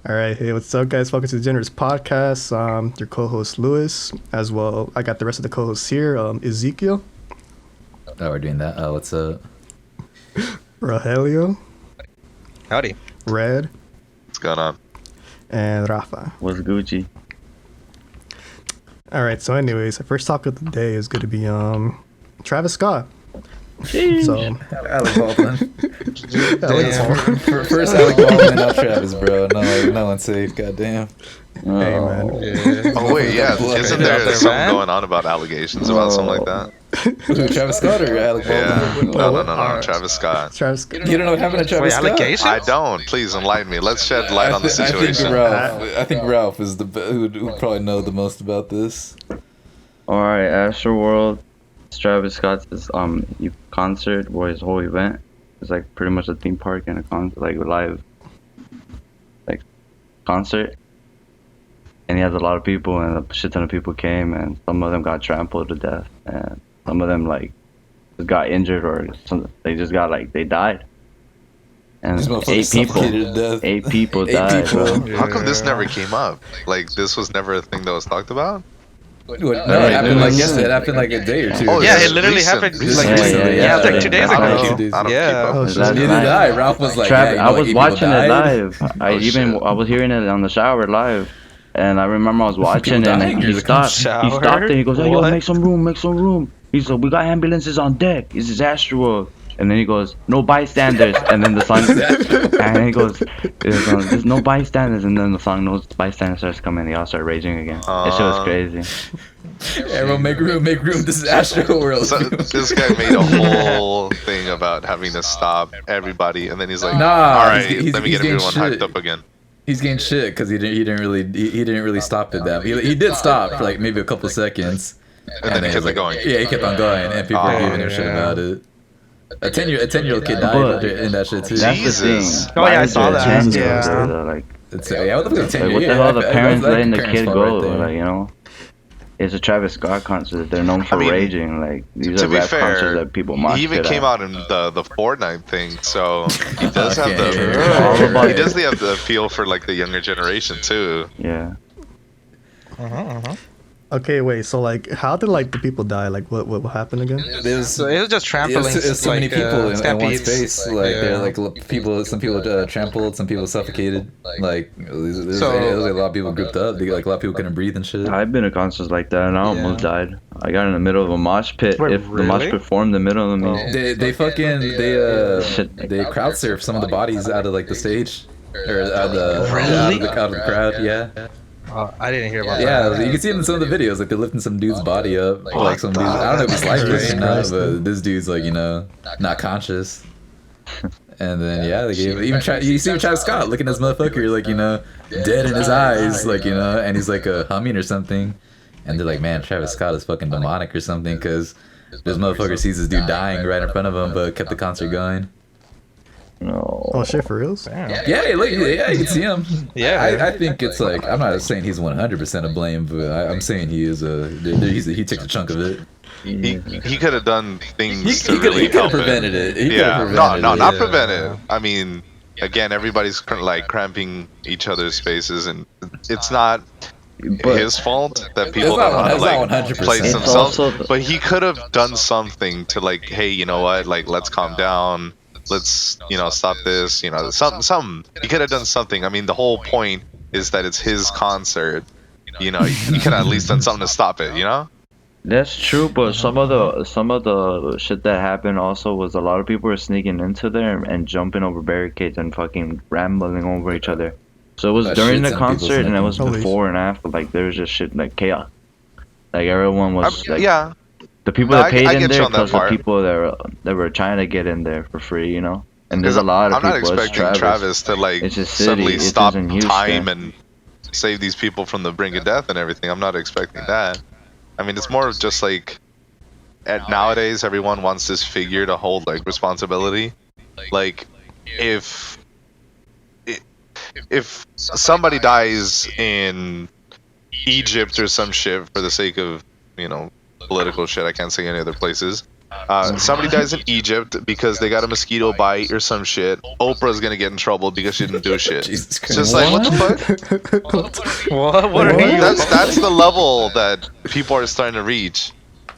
All right, hey, what's up, guys? Welcome to the Degenerates podcast. Your co-host Lewis, as well. I got the rest of the co-hosts here. Ezekiel, Oh, we're doing that. Oh, what's up? Rogelio, Howdy. Red, What's going on? and Rafa. What's Gucci? All right. So, anyways, the first topic of the day is going to be Travis Scott. Sheesh. So, Alec Baldwin. Damn. First Alec Baldwin, now Travis, bro. No one's safe. Goddamn. hey man, Yeah. Oh wait, yeah. Blood Isn't right there out there, something man. going on about allegations about something like that? Who, Travis Scott or Alec Yeah. Baldwin? No. Travis Scott. Travis. You don't know what happened to Wait, Travis Scott? allegations? I don't. Please enlighten me. Let's shed light on the situation. I think Ralph is the who probably know the most about this. Alright, Astroworld, Travis Scott's concert, or his whole event. It's like pretty much a theme park and a concert, like a live concert. And he has a lot of people, and a shit ton of people came, and some of them got trampled to death, and some of them just got injured, or they just got they died. And These motherfuckers suffocated to death. eight people Eight died, people. bro. How come this never came up? Like this was never a thing that was talked about? No, it happened like yesterday. It happened like a day or two. Oh, Yeah, this it literally recent- happened recent- like recently, yeah, it's like yeah. 2 days I ago. don't keep up Yeah. with Oh, Neither did I. Ralph was like, Travis, yeah, I was watching it live. live. Oh, shit. I was hearing it on the shower live, and I remember I was watching it, dying? and You're he like, stopped. shower? He stopped and he goes, "Hey, yo, What? make some room." He's like, "We got ambulances on deck. This is Astroworld." And then he goes, "No bystanders." And then the song, and he goes, "There's no bystanders." And then the song, "No bystanders" starts coming. They all start raging again. That shit was crazy. Everyone, make room. This is Astroworld. So this guy made a whole thing about having to stop everybody, and then he's like, Nah, "All right, he's let me get getting everyone shit. hyped up again." He's getting shit because he didn't really stop it that. He did stop for like maybe a couple seconds, And then he kept like, going. Yeah, he kept on going, and people were giving him shit yeah. about it. A 10-year-old kid died in that shit too. That's Jesus. the thing. Oh, yeah, I Why saw is that. there 10 Yeah. years there, like, Yeah, what the fuck? 10 what the years? hell are the parents That's letting the parents' kid fault go? right there. Like, you know, it's a Travis Scott concert. They're known for mean, raging. Like, these To are be rap concerts fair, that people mosh he even shit came at. out in the Fortnite thing, so he does have Okay. All the about he it. does have the appeal for like the younger generation too. Yeah. Okay, wait. So, like, how did the people die? Like, what happened again? There's So it was just trampling. There's so many like, people in one stampedes. space. Like they're like some people trampled, some people suffocated. Like there's So- a lot of people grouped up. Like a lot of people couldn't breathe and shit. I've been to concerts like that, and I almost died. I got in the middle of a mosh pit. Wait, If the mosh really? pit formed in the middle of me. They crowd surf some of the bodies out of like the stage or out of the crowd. Yeah. Oh, I didn't hear about Yeah, that. you can see it in some of the videos. Like they're lifting some dude's body up, like some dude. I don't know if he's lifeless or Jesus not, Christ. but this dude's like not conscious. And then they gave you see Travis Scott looking at this motherfucker like dead in his eyes, like and he's like humming or something. And they're like, man, Travis Scott is fucking demonic or something because this motherfucker sees this dude dying right in front of him, but kept the concert going. No. Oh shit, for reals? Yeah, look, yeah, you can see him. Yeah. I think it's like I'm not saying he's 100% to blame, but I'm saying he is he took a chunk of it. He could have done things to He really could have help prevented it. He could Yeah, have no, prevented it. not Yeah. prevented. I mean, again, everybody's like cramping each other's spaces, and it's not his fault that people not- don't know how to it's not like 100%. place It's themselves. also- But he could have done something to like, hey, you know what? Like, let's calm down. Let's stop this. Something. He could have done something. I mean, the whole point is that it's his concert. You could have at least done something to stop it. That's true, but some of the shit that happened also was a lot of people were sneaking into there and jumping over barricades and fucking rambling over each other. So it was That during the shit's on people's concert and it neck. was Holy before and after. Like there was just shit like chaos. Like everyone was like Yeah. the people No, that paid I in get you there on that plus the part. people that were trying to get in there for free. And there's a Because lot of I'm not people. It's expecting Travis to like It's a city. suddenly It stop isn't Houston. time and save these people from the brink of death and everything. I'm not expecting that. I mean, it's more of just like nowadays everyone wants this figure to hold like responsibility. Like if somebody dies in Egypt or some shit for the sake of political shit, I can't say any other places. Somebody dies in Egypt because they got a mosquito bite or some shit. Oprah's gonna get in trouble because she didn't do shit. Jesus It's Christ. just like, what the fuck? What are you? That's the level that people are starting to reach.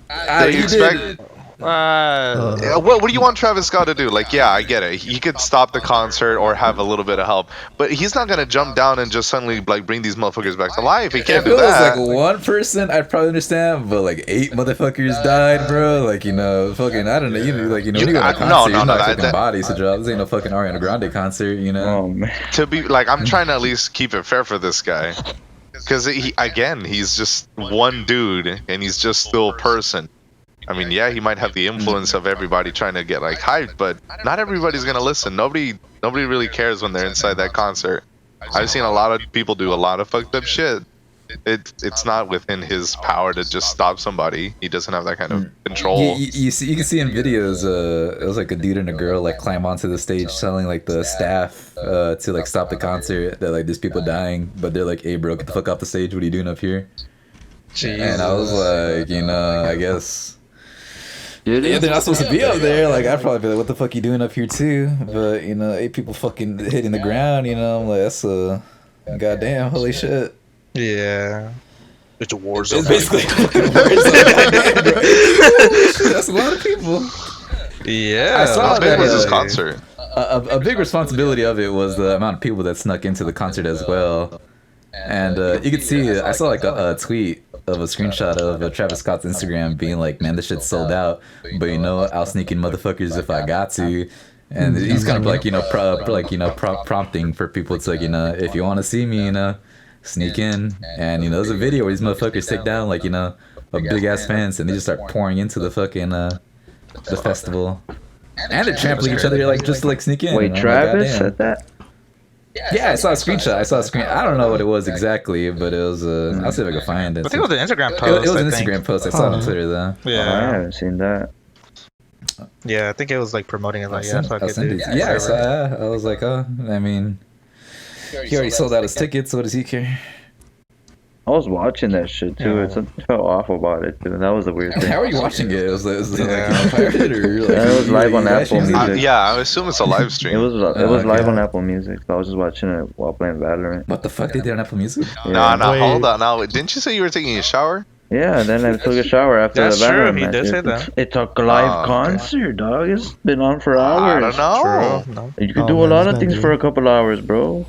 They You expect. did- Yeah, what do you want Travis Scott to do? Like, yeah, I get it. He could stop the concert or have a little bit of help, but he's not gonna jump down and just suddenly like bring these motherfuckers back to life. He can't If it do was that. like one person, I'd probably understand, but like 8 motherfuckers died, bro. Like, you know, fucking, I don't know, you know, like, you know, when you go to a concert, no, you know, no, like, fucking that- bodies to drop. This ain't no fucking Ariana Grande concert, you know. Oh man. To be like, I'm trying to at least keep it fair for this guy, because he's just one dude and he's just still a person. I mean, yeah, he might have the influence of everybody trying to get like hyped, but not everybody's gonna listen. Nobody really cares when they're inside that concert. I've seen a lot of people do a lot of fucked up shit. It's not within his power to just stop somebody. He doesn't have that kind of control. You can see in videos, it was like a dude and a girl like climb onto the stage telling like the staff to like stop the concert, that like there's people dying, but they're like, hey bro, get the fuck off the stage, what are you doing up here? And I was like, you know, I guess Dude, yeah, they're not supposed to be up there. Like, I'd probably be like, what the fuck you doing up here too? But, you know, 8 people fucking hitting the ground, you know, I'm like, that's a goddamn, holy shit. Yeah. It's a war It's zone. basically a fucking war zone, bro. Holy shit, that's a lot of people. Yeah. I saw How big that, was this uh, concert? A big responsibility of it was the amount of people that snuck into the concert as well. And you could see, I saw like a tweet of a screenshot of Travis Scott's Instagram being like, man, this shit's sold out, but you know, I'll sneak in motherfuckers if I got to. And he's kind of like, you know, prompting for people to like, you know, if you want to see me, you know, sneak in. And, you know, there's a video where these motherfuckers take down like, you know, a big ass fence and they just start pouring into the fucking, the festival. And they're trampling each other like just to like sneak in. wait, And I'm like, Travis "Goddamn." said that? Yeah, I saw a screenshot. I don't know what it was exactly, but it was. I'll see if I can find it. I think it was an Instagram It post. was an I think. Instagram post. I saw it on Twitter though. Oh, I Yeah. haven't seen that. Yeah, I think it was like promoting it like, yeah, I'll fuck it, send dude. it. Yeah, I saw. I was like, oh, I mean, he already sold out his tickets. So what does he care? I was watching that shit too. Yeah. It's something felt awful about it too. That was a weird thing. How are you watching it? Was it like, you Yeah. know, pirated or like? Yeah, it was live on Apple actually- Music. Yeah, I assume it's a live It stream. was Oh, live okay. on Apple Music. So I was just watching it while playing Valorant. What the fuck they did on Apple Music? Nah, Yeah. Wait. hold on. Now, didn't you say you were taking a shower? Yeah, and then I took a shower after That's the Valorant true, he match. did say It- that. It's a live Oh, okay. concert, dog. It's been on for I hours. don't know. True. No. You can Oh, do a man, lot it's of not things good. for a couple hours, bro.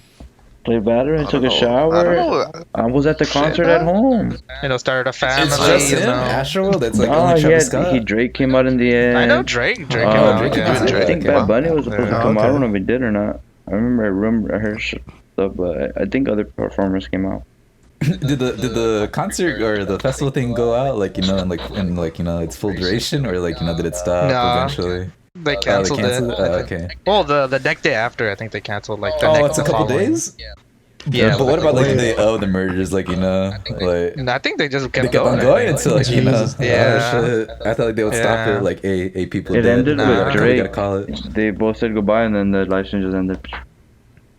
Play Valorant, took a I shower. don't know. I was at the Shit, concert dog. at home. You know, started a family. It's just you him, know. Astroworld. That's like Oh, only Travis Scott. he Drake came out in the end. I know Drake. Drake Oh, came out. Drake came yeah. out. I think Okay. Bad Bunny was supposed to Yeah. come out. I Okay. don't know if he did or not. I remember I heard stuff, but I think other performers came out. did the concert or the festival thing go out like, you know, in like you know, its full duration, or like, you know, did it stop Nah. eventually? They canceled it. Oh, okay. Well, the next day after, I think they canceled. Like the Oh, next it's a couple following. days. Yeah, But what about like the Wait. day of the mergers? Like, you know, like And I think they just they kept kept on going. going until like, you know. Jesus. Yeah. Oh, shit. I thought like they would stop Yeah. it like eight people. It dead. ended with We gotta Drake. call it. They both said goodbye, and then the live stream just ended.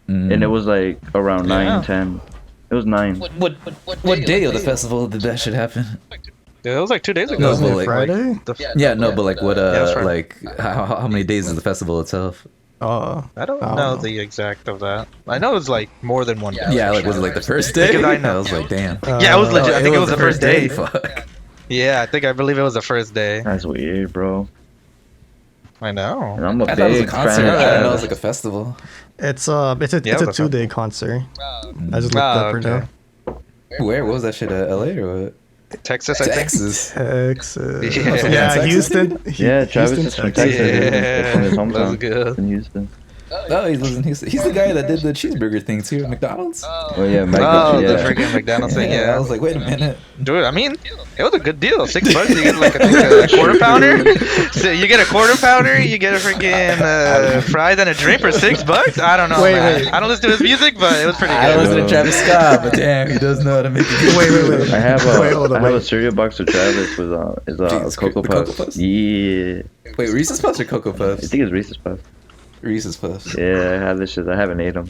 Mm. And it was like around Yeah. 9, 10. It was 9. What day of the festival did that shit happen? Yeah, it was like 2 days ago. No, Wasn't but it like- Friday? Yeah, no, but like what? Yeah, that's right. Like how many days is the festival itself? Oh, I don't I know don't know. the exact of that. I know it was like more than one day. Yeah, like was it like the first day? Because I know. was like, damn. Yeah, it was legit. I think it was the first day. Fuck. Yeah, I believe it was the first day. That's weird, bro. I know. And I'm a I thought it was a big concert. fan I of didn't know it Travis. was like a festival. it's a Yeah, it's it a was a 2-day concert. I just looked up right okay. now. Where? What was that shit? LA or what? Texas, I think. Texas. Texas. Yeah. Yeah, Texas? Houston. Yeah, Travis Houston, is from Texas. Texas. It's from his Yeah, that was hometown. good. In Houston. Oh, he lives in Houston. He's the guy that did the cheeseburger thing too at McDonald's. Oh yeah, Mike. Oh, yeah. the freaking McDonald's thing, I yeah. was like, wait a minute. Dude, I mean, it was a good deal. $6, you get like a quarter pounder. So you get a quarter pounder, you get a freaking fries and a drink for $6. I don't know, Wait, man. wait. I don't listen to his music, but it was pretty I don't good. listen to Travis Scott, but damn, he does know how to make it. Wait. I have Wait, hold on, I have a wait. cereal box with Travis with Jesus Cocoa Christ, the Puffs. Cocoa Puffs? Yeah, Wait, Reese's Puffs or Cocoa I Puffs? think it's Reese's Puffs. Reese's Puffs. Yeah, I have this shit. I haven't ate them.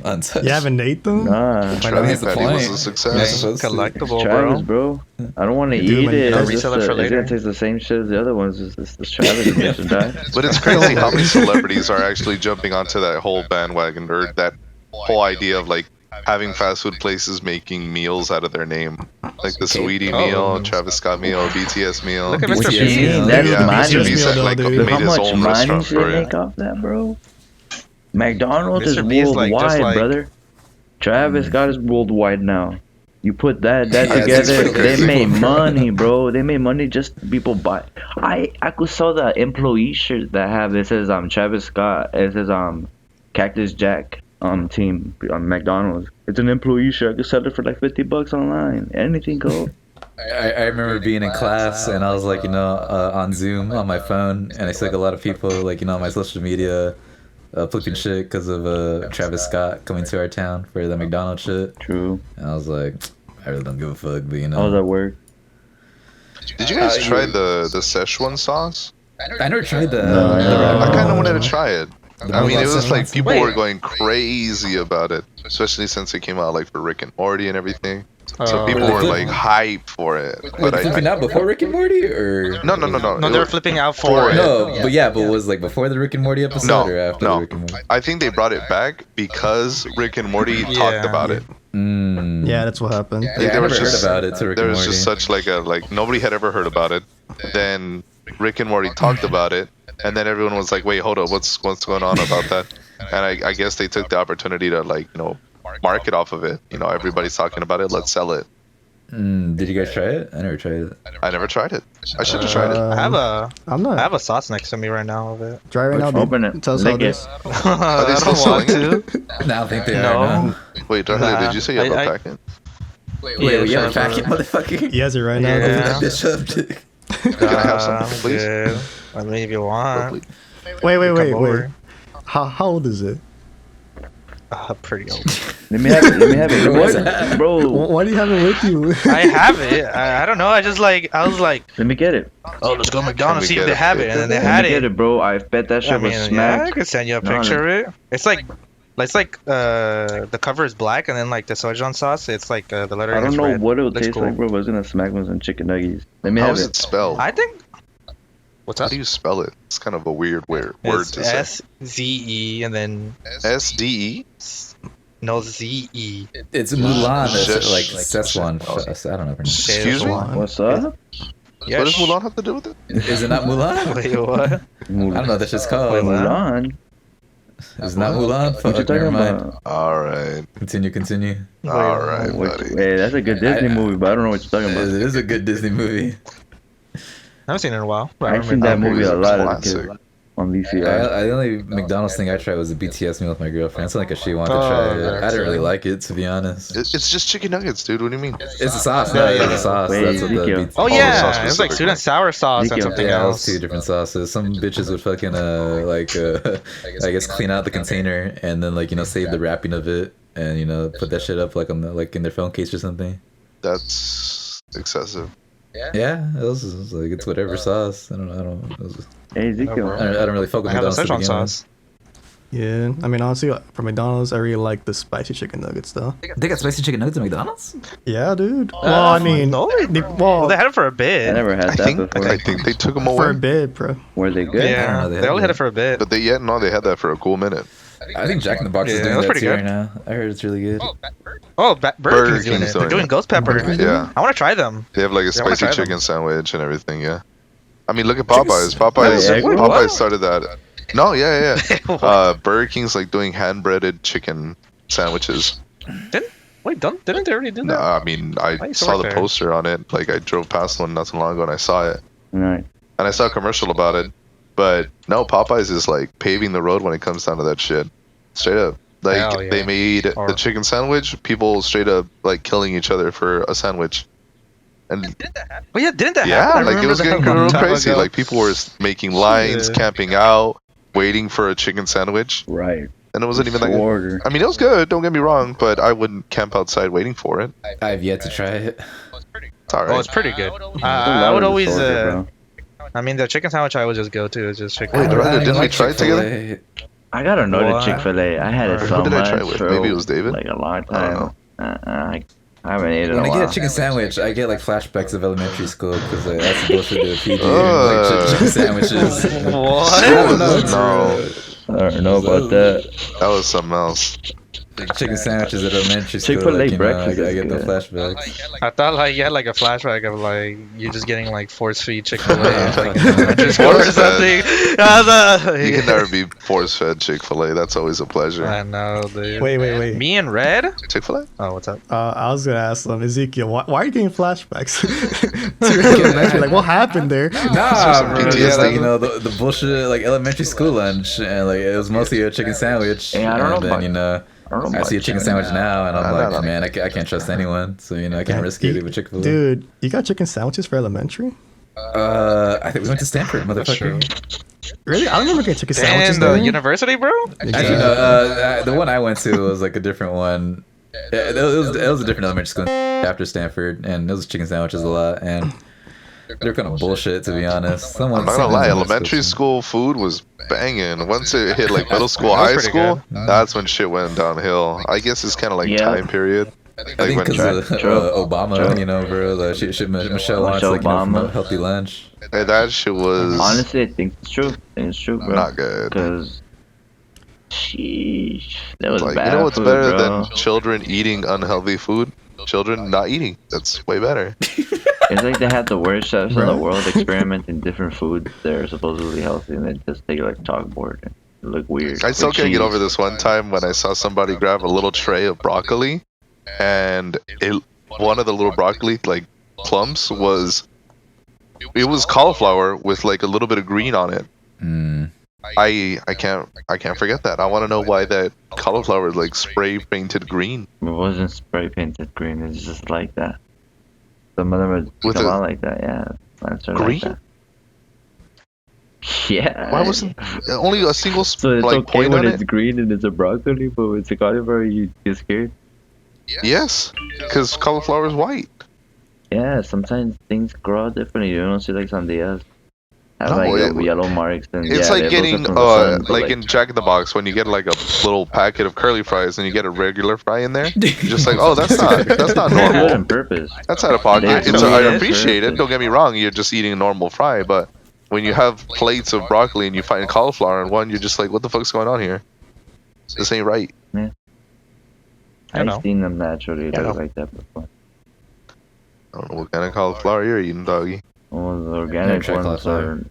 Untouched. You haven't ate them? Nah. I think Travis that's the Patty point. was a You're success. supposed to. Collectible, Travis, bro. bro. I don't want to Dude, eat man, it. don't It's, resell it just, for it's later. gonna taste the same shit as the other ones. It's Travis that should die. But it's crazy how many celebrities are actually jumping onto that whole bandwagon or that whole idea of like having fast food places making meals out of their name, like the Sweetie meal, Travis Scott meal, BTS meal. Look at What Mr. you Beast. mean? That's yeah, money. Mr. Beast Meal, like though, dude. Look made how his much own money restaurant should for make it. off that, bro. McDonald's Mr. is Beast, like, worldwide, just like- brother. Travis Scott is worldwide now. You put that Yeah, it's together, pretty they crazy. made money, bro. They made money just people buy. I could sell the employee shirt that have it says Travis Scott. It says Cactus Jack team on McDonald's. It's an employee shirt. I could sell it for like $50 online. Anything goes. I remember being in class and I was like, on Zoom on my phone, and I see like a lot of people like, on my social media flipping shit because of Travis Scott coming to our town for the McDonald's shit. True. And I was like, I really don't give a fuck, but How does that work? Did you guys try the Szechuan sauce? I never tried that. No, I never- I kind of wanted to try it. I mean, it was Szechuan like sauce? people Wait. were going crazy about it, especially since it came out like for Rick and Morty and everything. So people Wait, were flip- like hype for it. Wait, But flipping out before Rick and Morty, or no. No, they were flipping out For for it. it. no? But was like before the Rick and Morty episode, No, or after no. the Rick and Morty? I think they brought it back because Rick and Morty talked about it. Yeah, that's what happened. Yeah, I there never was heard just- about it. To Rick There and was Morty. just such like nobody had ever heard about it. Then Rick and Morty talked about it, and then everyone was like, "Wait, hold up, what's going on about that?" And I guess they took the opportunity to market off of it. Everybody's talking about it. Let's sell it. Did you guys try it? I never tried it. I never tried it. I should have tried it. I have a I'm not. I have a sauce next to me right now of it. Try right now, dude. Open it. Tell us how Lick it it. is. Are they I still don't want selling to. No, I don't think they No. are. No. Wait, Rogelio, did you say you have I- a packet? Wait, Yeah, you have a sure. packet, motherfucker? He has it right now. Yeah. dude. That bitch up, dude. Can I have some, I'm please? good. I mean, if you want. Wait. Come over. How old is it? Pretty old. Let me have it. Let me have it. What's What? that? Bro, Why do you have it with you? I have it. I don't know. I was like, let me get it. oh, let's go to McDonald's, Can we see if get they it? have it, and then they Let had me get it. it, bro. I bet that shit I was mean, yeah, I smacked. could send you a No, picture of it. It's like the cover is black, and then like the Szechuan sauce, it's like the lettering I don't is know red. what it would Looks taste cool. like, bro, but it's gonna smack me with some chicken nuggets. Let me How have is it. it spelled? I think. What's How up? do you spell it? It's kind of a weird word It's to say. SZE and then SDE? no ZE. It's Mulan. That's Szechuan. like Szechuan. I don't know. Her name. Excuse me? What's up? Yeah, What does Mulan have to do with it? Is it not Mulan? Wait, what? I don't know what that's just called. Wait, what? Mulan. It's not Mulan. What you Fuck, talking never mind. about? Alright. Continue. Alright, buddy. Hey, that's a good Disney movie, but I don't know what you're talking It about. is a good Disney movie. I haven't seen it in a while. But I I've seen remember that movie a lot as a Classic. kid on VCR. The only McDonald's thing I tried was the BTS meal with my girlfriend. It's like she wanted to Oh, try it. I that's didn't really right. like it, to be honest. It's just chicken nuggets, dude. What do you mean? It's a sauce. No, yeah, the sauce. Wait, That's what the Ezekiel. BTS. Oh the yeah, sauce it's like sweet and sour sauce and Ezekiel. something Yeah, it was else. two different sauces. Some bitches would fucking I guess clean out the container and then save the wrapping of it and put that shit up on the in their phone case or something. That's excessive. Yeah, it was like it's whatever sauce. I don't. It was, Hey, Ezekiel. I don't really fuck with I have a McDonald's to Szechuan begin with. sauce. Yeah, I mean honestly, for McDonald's, I really like the spicy chicken nuggets though. They got spicy chicken nuggets at McDonald's? Yeah, dude. Well, I mean, no, well, Well, they had it for a bit. I never had I that think before. I think they took them for a away. bit, bro. Were they good? I don't Yeah, know, they they had only it. had it for a bit. But they had that for a cool minute. I think Jack in the Box is Yeah, doing that's that pretty too good. right now. I heard it's really good. Oh, Burger King's doing King's it. They're doing doing it. ghost pepper. Yeah. I want to try them. They have like a Yeah, I wanna spicy try them. chicken sandwich and everything, yeah. I mean, look at Popeyes. Wait, Popeyes what? Popeyes started that. No, yeah. What? Burger King's like doing hand-breaded chicken sandwiches. Didn't they already do No, that? I mean, I I used to saw work the there. poster on it. Like, I drove past one not so long ago and I saw it. Right. And I saw a commercial about it. But no, Popeyes is like paving the road when it comes down to that shit. Straight up. Like, Hell yeah. they made Or- the chicken sandwich, people straight up like killing each other for a sandwich. And Well, yeah, didn't that yeah, happen? I like it remember was that getting a long real time crazy. ago. Like people were making lines, Yeah. camping out, waiting for a chicken sandwich, Right. and it wasn't even that good. Order. I mean, it was good. Don't get me wrong, but I wouldn't camp outside waiting for it. I've yet to try it. It's all Oh, right. it's pretty good. There's a lot I would of always. disorder, bro. I mean, the chicken sandwich I would just go to is just chicken. Wait, I Rogelio, don't didn't we like try it together? Chick-fil-A. I gotta know the What? Chick-fil-A. I had it Who so did I much try it with? for Maybe it was David? like a long I don't time. I haven't ate it in When a I while. get a chicken sandwich, I get like flashbacks of elementary school because that's the bullshit that PG Uh. like chicken sandwiches. What? I don't know, No. bro. I don't know about that. That was something else. Like chicken sandwiches at elementary school. Chick-fil-A Like, you know, breakfast I is get the good. flashbacks. I thought like you had like a flashback of like you just getting like force feed Chick-fil-A Yeah, like fuck in elementary school or Force-fed. something. You can never be force-fed Chick-fil-A. That's always a pleasure. I know, dude. Wait. Me and Red? Chick-fil-A? Oh, what's up? I was gonna ask Ezekiel, why are you getting flashbacks to elementary? Like, what happened there? Nah, some bro. PTSD. Just like, you know, the bullshit like elementary school lunch, and like it was mostly a chicken sandwich. Yeah, I don't know and then about- you know, I don't know I see a about chicken sandwich now, and I'm Nah, like, nah, nah. man, I can't trust anyone. So you know, I can't risk it with Chick-fil-A. Dude, you got chicken sandwiches for elementary? I think we went to Stanford, motherfucker. Really? I don't remember getting chicken sandwiches And the there. university, bro? Actually, no, the one I went to was like a different one. Yeah, it was a different elementary school after Stanford, and it was chicken sandwiches a lot, and they're kind of bullshit to be honest. I'm not gonna lie, elementary school food was banging. Once it hit like middle school, That was high pretty school, that's when shit went downhill. I guess it's kind of like Yeah. time period. I Like think when because of True. Obama, True. you know, bro. Like, Michelle wants like, you know, Obama. promote healthy lunch. that shit was Honestly, I think it's true. I think it's true, bro. not good. Because, sheesh, that was Like, bad you know what's food, better bro. than children eating unhealthy food? Children not eating. That's way better. It's like they had the worst chefs in the Right. world experimenting different foods that are supposedly healthy, and then just take like chalkboard and look weird. I still with can't get cheese. over this one time when I saw somebody grab a little tray of broccoli, and one of the little broccoli like clumps was cauliflower with like a little bit of green on it. Mm. I can't forget that. I want to know why that cauliflower is like spray painted green. It wasn't spray painted green. It's just like that. Some of them are With come the- out like that. Yeah, plants are Green? like that. Yeah. Why wasn't only a single So it's like okay point when on it's it? green and it's a broccoli, but when it's a cauliflower, you get scared. Yes, because cauliflower is white. Yeah, sometimes things grow out differently. You don't see like sandias have No, like yellow marks and It's yeah, like those are getting from the sun, but, like in Jack in the Box when you get like a little packet of curly fries and you get a regular fry in there. You're just like, oh, that's not they do it on normal. purpose. That's out of pocket. They It's do I it on appreciate it. purpose. Don't get me wrong. You're just eating a normal fry, but when you have plates of broccoli and you find cauliflower in one, you're just like, what the fuck's going on here? This ain't right. know. I've seen them naturally know. look like that before. I don't know what kind of cauliflower you're eating, doggy. Well, the organic tried ones cauliflower. are.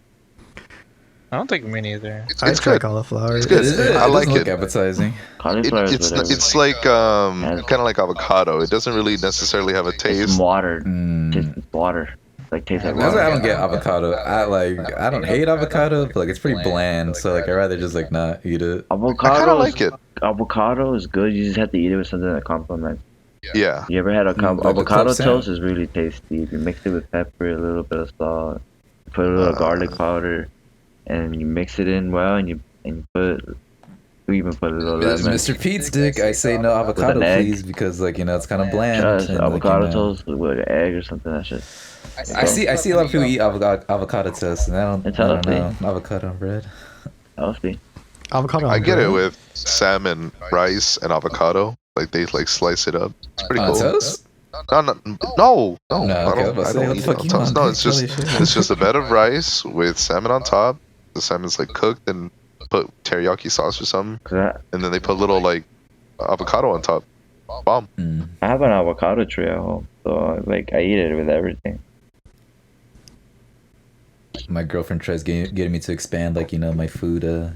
I don't think me neither. I It's tried good. cauliflower. It's good. I like doesn't look it. appetizing. Cauliflower is It's whatever. it's like kind of like avocado. It doesn't really necessarily have a It's taste. water. Mm. Tastes water. Like tastes like That's why I water. don't get avocado. I don't hate avocado, but like it's pretty bland. So like I rather just like not eat it. I Avocado. kind of like it. Avocado is good. You just have to eat it with something that complements. Yeah. You ever had a like the avocado club sandwich. toast? Is really tasty. If you mix it with pepper, a little bit of salt, put a little garlic powder, and you mix it in well, and you put. We even put a little It's lemon. Mr. Pete's dick. I say no avocado, egg. please, because like you know it's kind of bland. Just and, like, avocado you know, toast with an egg or something. That shit. I see a lot of people eat avocado toast, and I It's don't healthy. know avocado on bread. Healthy. Avocado. on I get it bread. with salmon, rice, and avocado. Like they like slice it up. It's pretty On cool. toast? No, No, okay, I was about to I say, don't what the eat fuck it on you toast. want? No, it's just Holy shit. it's just a bed of rice with salmon on top. The salmon's like cooked and put teriyaki sauce or something, 'Cause and then they put little like avocado on top. Bomb. Mm. I have an avocado tree at home, so like I eat it with everything. My girlfriend tries getting me to expand like you know my food. And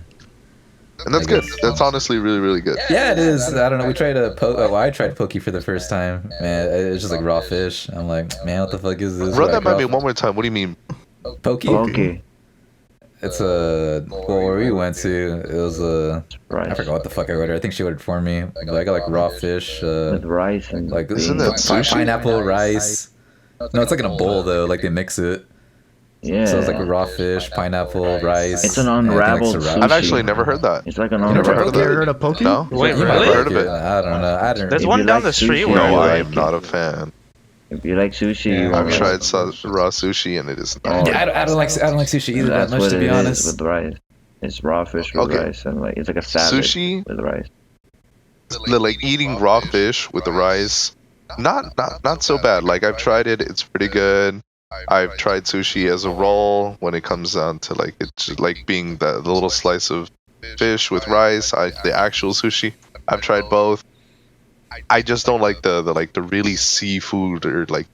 that's I good. guess. That's honestly really, really good. Yeah, it is. I don't know. We tried I tried poke for the first time. Man, it's just like raw fish. I'm like, man, what the fuck is this? Run Like, that by raw me one more time. What do you mean? Poke? Okay. It's a where we went to. It was a I Rice. forgot what the fuck I ordered. I think she ordered for me. But I got like raw fish, With rice and like Isn't that sushi? pineapple rice. No, it's like in a bowl though. Like they mix it. yeah. So it's like raw fish, pineapple, rice. It's an and I think, like, unraveled sriracha. sushi. I've actually never heard that. It's like an never heard of unraveled. that? You ever heard of poke? No. Wait, You might really? like Heard of it. I don't know. I don't. There's If one you down like the street sushi, where No, you I like am it. not a fan. If you like sushi, Yeah, you I've want tried raw sushi and it is Oh, not. Yeah, I don't like sushi either that That's much what to be it is honest. with rice. It's raw fish with Okay. rice, and like it's like a salad Sushi, with rice. like eating raw fish with the rice, not so bad. Like I've tried it, it's pretty good. I've tried sushi as a roll when it comes down to like it's just like being the little slice of fish with rice. The actual sushi. I've tried both. I just don't like the really seafood or like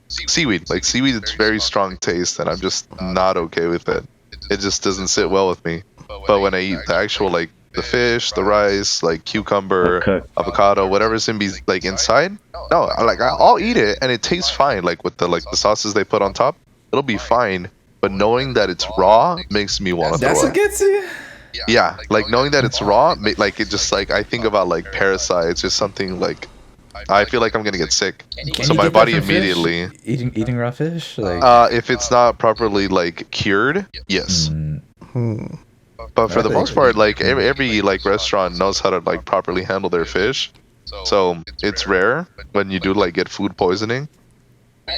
seaweed. Like seaweed, it's very strong taste, and I'm just not okay with it. It just doesn't sit well with me. But when I eat the actual like the fish, the rice, like cucumber, Okay. avocado, whatever's like inside, no, I'll eat it and it tastes fine. Like with the sauces they put on top, it'll be fine. But knowing that it's raw makes me want to That's throw what up. gets you. Yeah, like knowing that it's raw, like it just like I think about like parasites or something. Like I feel like I'm gonna get sick. Can So you my get that body from fish? immediately. Eating raw fish, like. If it's not properly like cured, yes. But for the most part, like every like restaurant knows how to like properly handle their fish. So it's rare when you do like get food poisoning.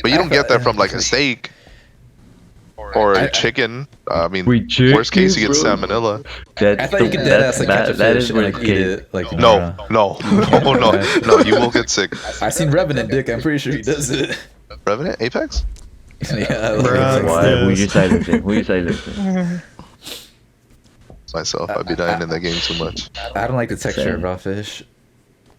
But you don't get that from like a steak or a chicken. I mean, With worst case you get chicken, bro. salmonella. That's I thought you could dead ass like catch a that fish is and like worst eat case. it like No, no, you will get sick. I seen Revenant Dick. I'm pretty sure he does it. Revenant, Apex. Yeah. Bruh. Why? Who Yes. you silencing? Who you silencing? Myself, I'd be dying in that game too much. I don't like the texture Same. of raw fish.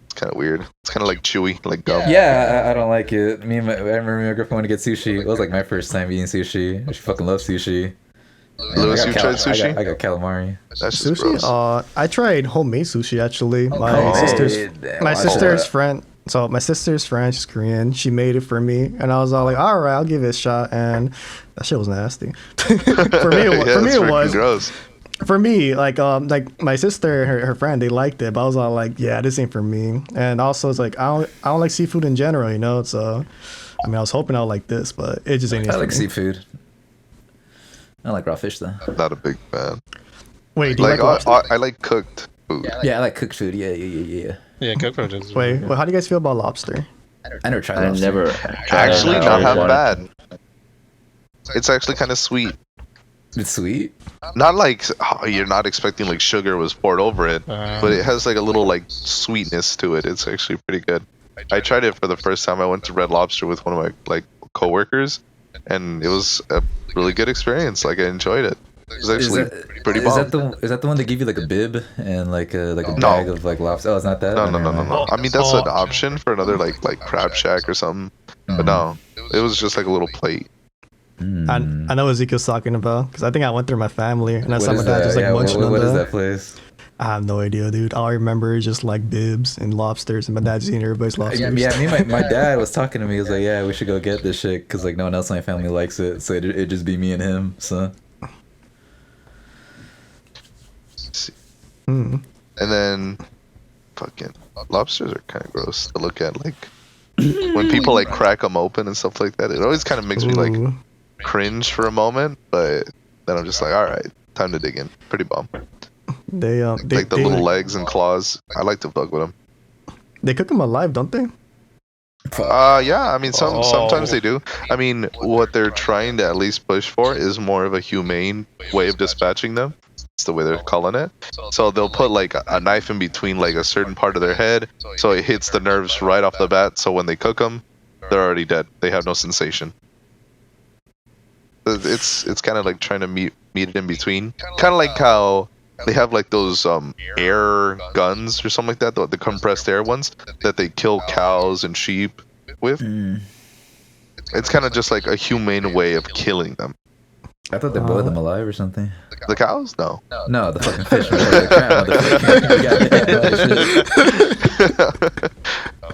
It's kind of weird. It's kind of like chewy, like gum. Yeah, I don't like it. I remember my girlfriend wanted to get sushi. It was like my first time eating sushi. She fucking loves sushi. Lewis, I you got tried sushi? I got calamari. That's just Sushi? gross. I tried homemade sushi actually. My Oh. sister's friend. So my sister's friend, she's Korean. She made it for me, and I was all like, "All right, I'll give it a shot." And that shit was nasty. for me, Yeah, for me it's it freaking was. gross. For me, like my sister and her friend, they liked it, but I was all like, "Yeah, this ain't for me." And also, it's like I don't like seafood in general, you know. So, I mean, I was hoping I would like this, but it just ain't. I it for like me. seafood. I don't like raw fish though. Not a big fan. Wait, do you Like like lobster? I like cooked food. Yeah, I like cooked food. Yeah. Yeah, cockroach is. Wait, how do you guys feel about lobster? I never tried I lobster. never. Actually, I not always half wanted- bad. It's actually kind of sweet. It's sweet. Not like you're not expecting like sugar was poured over it, but it has like a little like sweetness to it. It's actually pretty good. I tried it for the first time. I went to Red Lobster with one of my like coworkers, and it was a really good experience. Like I enjoyed it. It was actually pretty bomb. Is that the one that give you like a bib and like a No. bag of like lobster? Oh, it's not that. No, Oh, no, never no, no, mind. no. I mean that's an option for another like Crab Shack or something, but no, it was just like a little plate. I know what Ezekiel's talking about because I think I went through my family and I What saw my is dad that? just like Yeah, munching on what is that. that place? I have no idea, dude. All I remember is just like bibs and lobsters, and my dad's eating everybody's lobsters. Yeah, me and my dad was talking to me. He was like, "Yeah, we should go get this shit because like no one else in my family likes it, so it'd just be me and him." So And then, fucking lobsters are kind of gross to look at. Like when people like crack them open and stuff like that, it always kind of makes me like Ooh. cringe for a moment. But then I'm just like, all right, time to dig in. Pretty bomb. They Like the little legs and claws. I like to fuck with them. they cook them alive, don't they? Yeah. I mean, sometimes they do. I mean, what they're trying to at least push for is more of a humane way of dispatching them. It's the way they're calling it. So they'll put like a knife in between like a certain part of their head, so it hits the nerves right off the bat. So when they cook them, they're already dead. They have no sensation. It's kind of like trying to meet it in between. Kind of like how they have like those air guns or something like that, the compressed air ones that they kill cows and sheep with. It's kind of just like a humane way of killing them. I thought they boiled them alive or something. The cows? No. No, the fucking fish. The crab, motherfucker.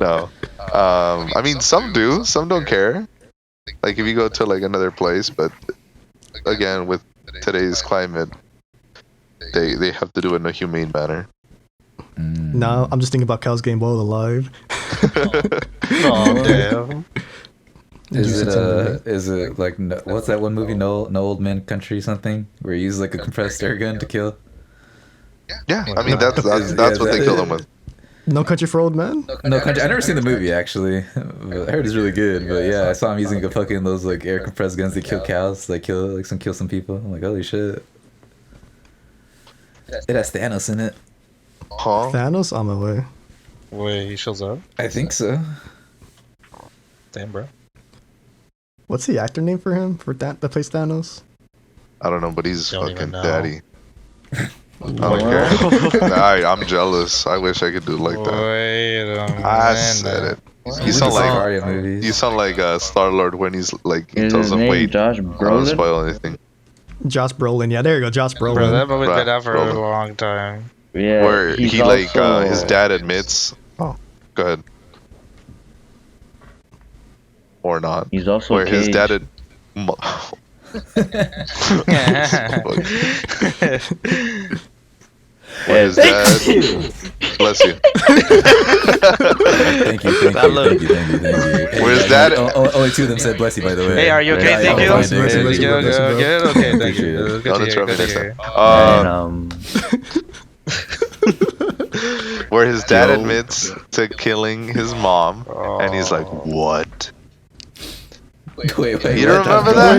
No. I mean, some do. Some don't care. Like if you go to like another place, but again, with today's climate, they have to do it in a humane manner. No, I'm just thinking about cows getting boiled alive. Oh, damn. Is it like what's that one movie? No Old Man Country something where you use like a compressed air gun to kill. Yeah, I mean that's what they kill them with. No Country for Old Men? No Country. I never seen the movie actually. But I heard it's really good. But yeah, I saw him using a fucking those like air compressed guns to kill cows, kill some people. I'm like, holy shit. It has Thanos in it. Huh? Thanos on my way. Wait, he shows up? I think so. Damn, bro. What's the actor name for him that plays Thanos? I don't know, but he's Don't even fucking know. daddy. I don't care. I'm jealous. I wish I could do it like that. Wait a minute. I said it. You sound like Sicario movies. you sound like Star-Lord when he's like he Is tells his him name wait. Josh I don't Brolin? spoil anything. Josh Brolin. Yeah, there you go. Josh Bro, Brolin. that movie's Right, been out for a rolling. long time. Yeah. Where he's he like also- his dad admits. Oh, go ahead. Or not. He's also Where his Cage. dad Where his dad. Bless you. Thank you. Where's Hey, that? Only two of them said bless you, by the way. Hey, are you okay, Yeah, Zeke? yeah, Bless fine, you, bless you, thank bless you, you. bless you, bro. Good? Okay, thank Appreciate you. it. Good Don't to hear, interrupt me good next to time. hear. Where his dad admits to killing his mom, and he's like, "What? Wait. You don't remember that?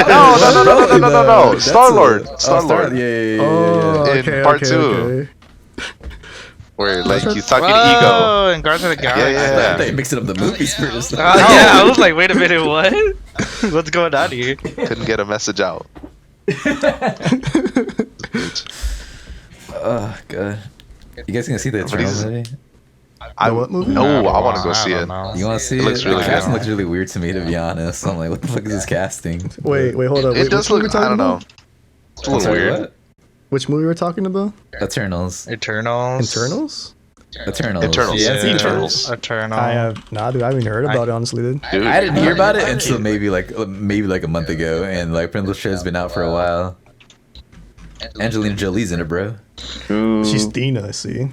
No. That's Star-Lord. a- Star-Lord. Yeah. Oh, In okay, part okay, two. okay. Where like he's talking to Ego. Oh, and Guardians of the Galaxy. Yeah. They mixing up the movies first. Yeah, I was like, wait a minute, what? What's going on here? Couldn't get a message out. Oh god. You guys gonna see the Eternal is- movie? I what movie? No, I want to go see I it. don't know. You want to see It it? looks really the casting good. looks really weird to me, to be honest. I'm like, what the fuck is this casting? Wait, hold up. It Wait, does which movie look. we're I talking don't know. about? It's a little Sorry, weird. what? Which movie we're talking about? Eternals. Eternals. Internals? Eternals. Yeah, Yeah. Eternals. Eternal. I have nah, dude. I haven't heard about it honestly, dude. Dude, I didn't hear about it until maybe like a month ago, and like Princess Show's been out for a while. Angelina Jolie's in it, bro. True. She's Dina, I see.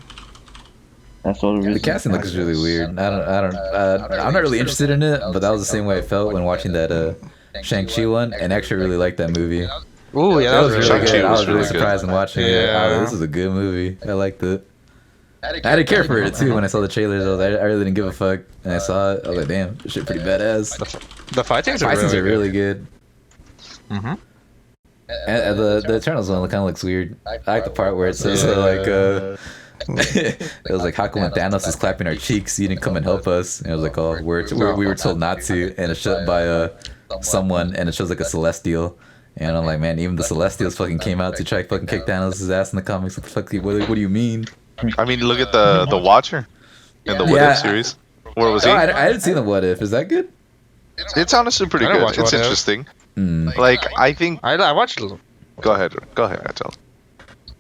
That's all The casting looks really weird. I'm not really interested in it, but that was the same way I felt when watching that Shang-Chi one, and actually really liked that movie. Ooh, yeah, That was really really Shang-Chi good. I was was really really good. surprised in watching it. Yeah. Oh, this is a good movie. I liked it. I didn't care for it too when I saw the trailers. I really didn't give a fuck, and I saw it. I was like, damn, this shit pretty badass. The fight scenes Fight scenes are really really good. Mm-hmm. And the Eternals one kind of looks weird. I like the part where it says it was like, how come when Thanos is clapping our cheeks, you didn't come and help us? And it was like, oh, we were told not to, and it's shot by someone, and it shows like a Celestial. And I'm like, man, even the Celestials fucking came out to try to fucking kick Thanos' ass in the comics. What the fuck? What do you mean? I mean, look at the Watcher in the What Yeah. If series. Where was he? Oh, I didn't see the What If. Is that good? It's honestly pretty I didn't good. watch It's What If. interesting. Mm. Like I think. I watched. Go ahead, Gatel.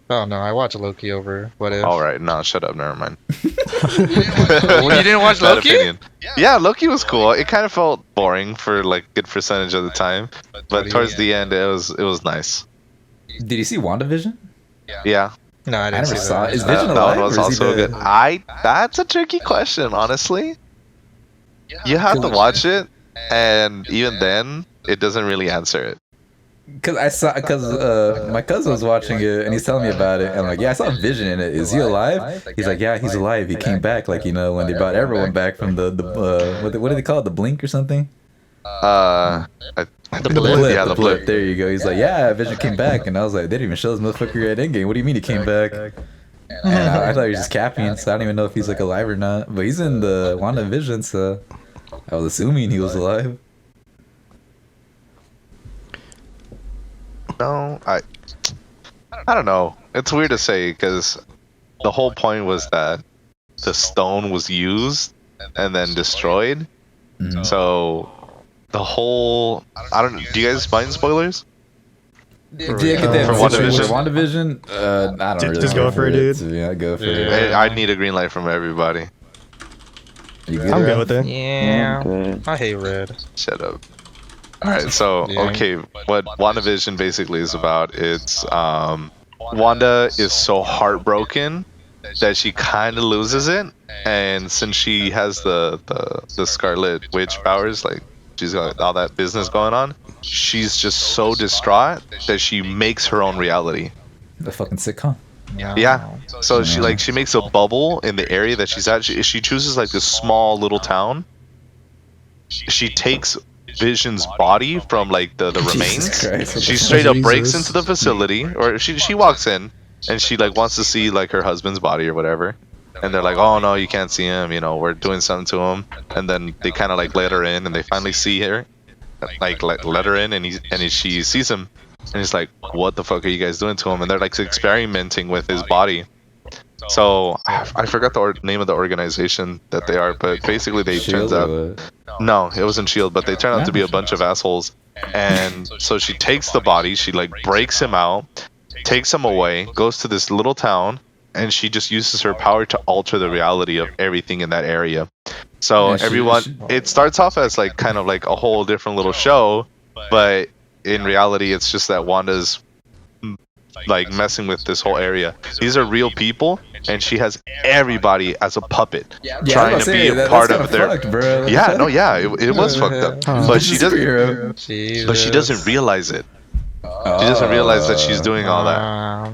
Oh no, I watched Loki over What If. All right, no, shut up. Never mind. Well, you didn't watch Bad Loki? opinion. Yeah, Loki was cool. It kind of felt boring for like a good percentage of the time, but towards the end, it was nice. Did you see WandaVision? Yeah, No, I I didn't never see saw that. it. Is that, Vision that alive? one was or is he also dead? good. That's a tricky question, honestly. You have to watch it, and even then, it doesn't really answer it. Because my cousin was watching it and he's telling me about it, and I'm like, yeah, I saw Vision in it. Is he alive? He's like, yeah, he's alive. He came back, like, you know, when they brought everyone back from the what do they call it, the blink or something? The Blip, Yeah, the blip. There you go. He's like, yeah, Vision came back, and I was like, they didn't even show this motherfucker at Endgame. What do you mean he came back? And I thought he was just capping, so I don't even know if he's like alive or not. But he's in the WandaVision, so I was assuming he was alive. No, I don't know. It's weird to say because the whole point was that the stone was used and then destroyed. Mhm. So the whole I don't know. Do you guys mind spoilers? Did you get that For WandaVision? WandaVision? I don't really Just care go for it, dude. So, yeah, go for Yeah. it. I need a green light from everybody. You good, I'm Ralph? good with it. Yeah, Good. I hate red. Shut up. All right. So Yeah. okay, what WandaVision basically is about? It's Wanda is so heartbroken that she kind of loses it, and since she has the Scarlet Witch powers, like she's got all that business going on, she's just so distraught that she makes her own reality. The fucking sitcom. Yeah. So she makes a bubble in the area that she's at. She chooses like this small little town. She takes Vision's body from like the remains. Jesus Christ. She straight up breaks Jesus. into the facility, or she walks in. and she like wants to see like her husband's body or whatever. And they're like, oh no, you can't see him. You know, we're doing something to him. And then they kind of like let her in, and they finally see her, like let her in, and she sees him, and he's like, what the fuck are you guys doing to him? And they're like experimenting with his body. So I forgot the name of the organization that they are, but basically they turns out no, it wasn't Shield, but they turn out to be a bunch of assholes. And so she takes the body, she like breaks him out, takes him away, goes to this little town, and she just uses her power to alter the reality of everything in that area. So it starts off as like kind of like a whole different little show, but in reality it's just that Wanda's like messing with this whole area. These are real people, and she has everybody as a puppet, trying to be a part of their. Fucked, bro. It was fucked up, but she doesn't. But she doesn't realize it. She doesn't realize that she's doing all that.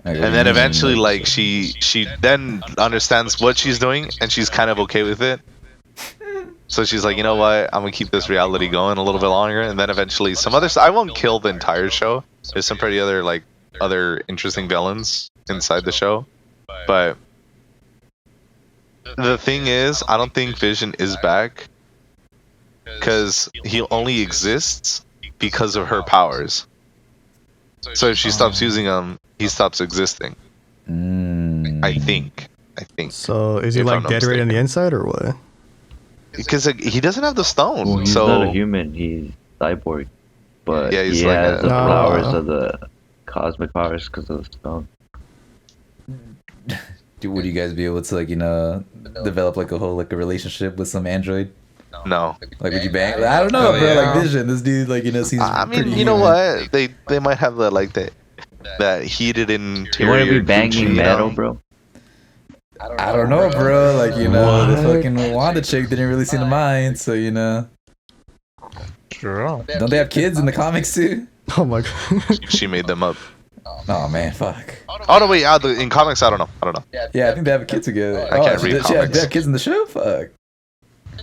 And then eventually, like she then understands what she's doing, and she's kind of okay with it. So she's like, you know what? I'm gonna keep this reality going a little bit longer, and then eventually some others. I won't kill the entire show. There's some pretty other interesting villains inside the show, but the thing is, I don't think Vision is back because he only exists because of her powers. So if she stops using them, he stops existing. I think. So is he like dead right on the inside or what? Because he doesn't have the stone. Well, he's so not a human. He's cyborg, but yeah, he's he like has a- the powers of the cosmic powers because of the stone. Would you guys be able to, like, you know, develop like a whole like a relationship with some android? No. Like, would you bang? I don't know, bro. Like Vision, this dude, like, you know, seems. I mean, pretty you know human. what? They might have that heated You interior. want to be banging Gucci, metal, you know? bro? I don't know, bro. Like, you know, the fucking Wanda chick didn't really seem to mind, so you know. True. Don't they have kids in the comics too? Oh my god. She made them up. Oh man, fuck. Oh no, wait. In comics, I don't know. Yeah, I think they have kids together. I can't read they comics. have kids in the show. Fuck.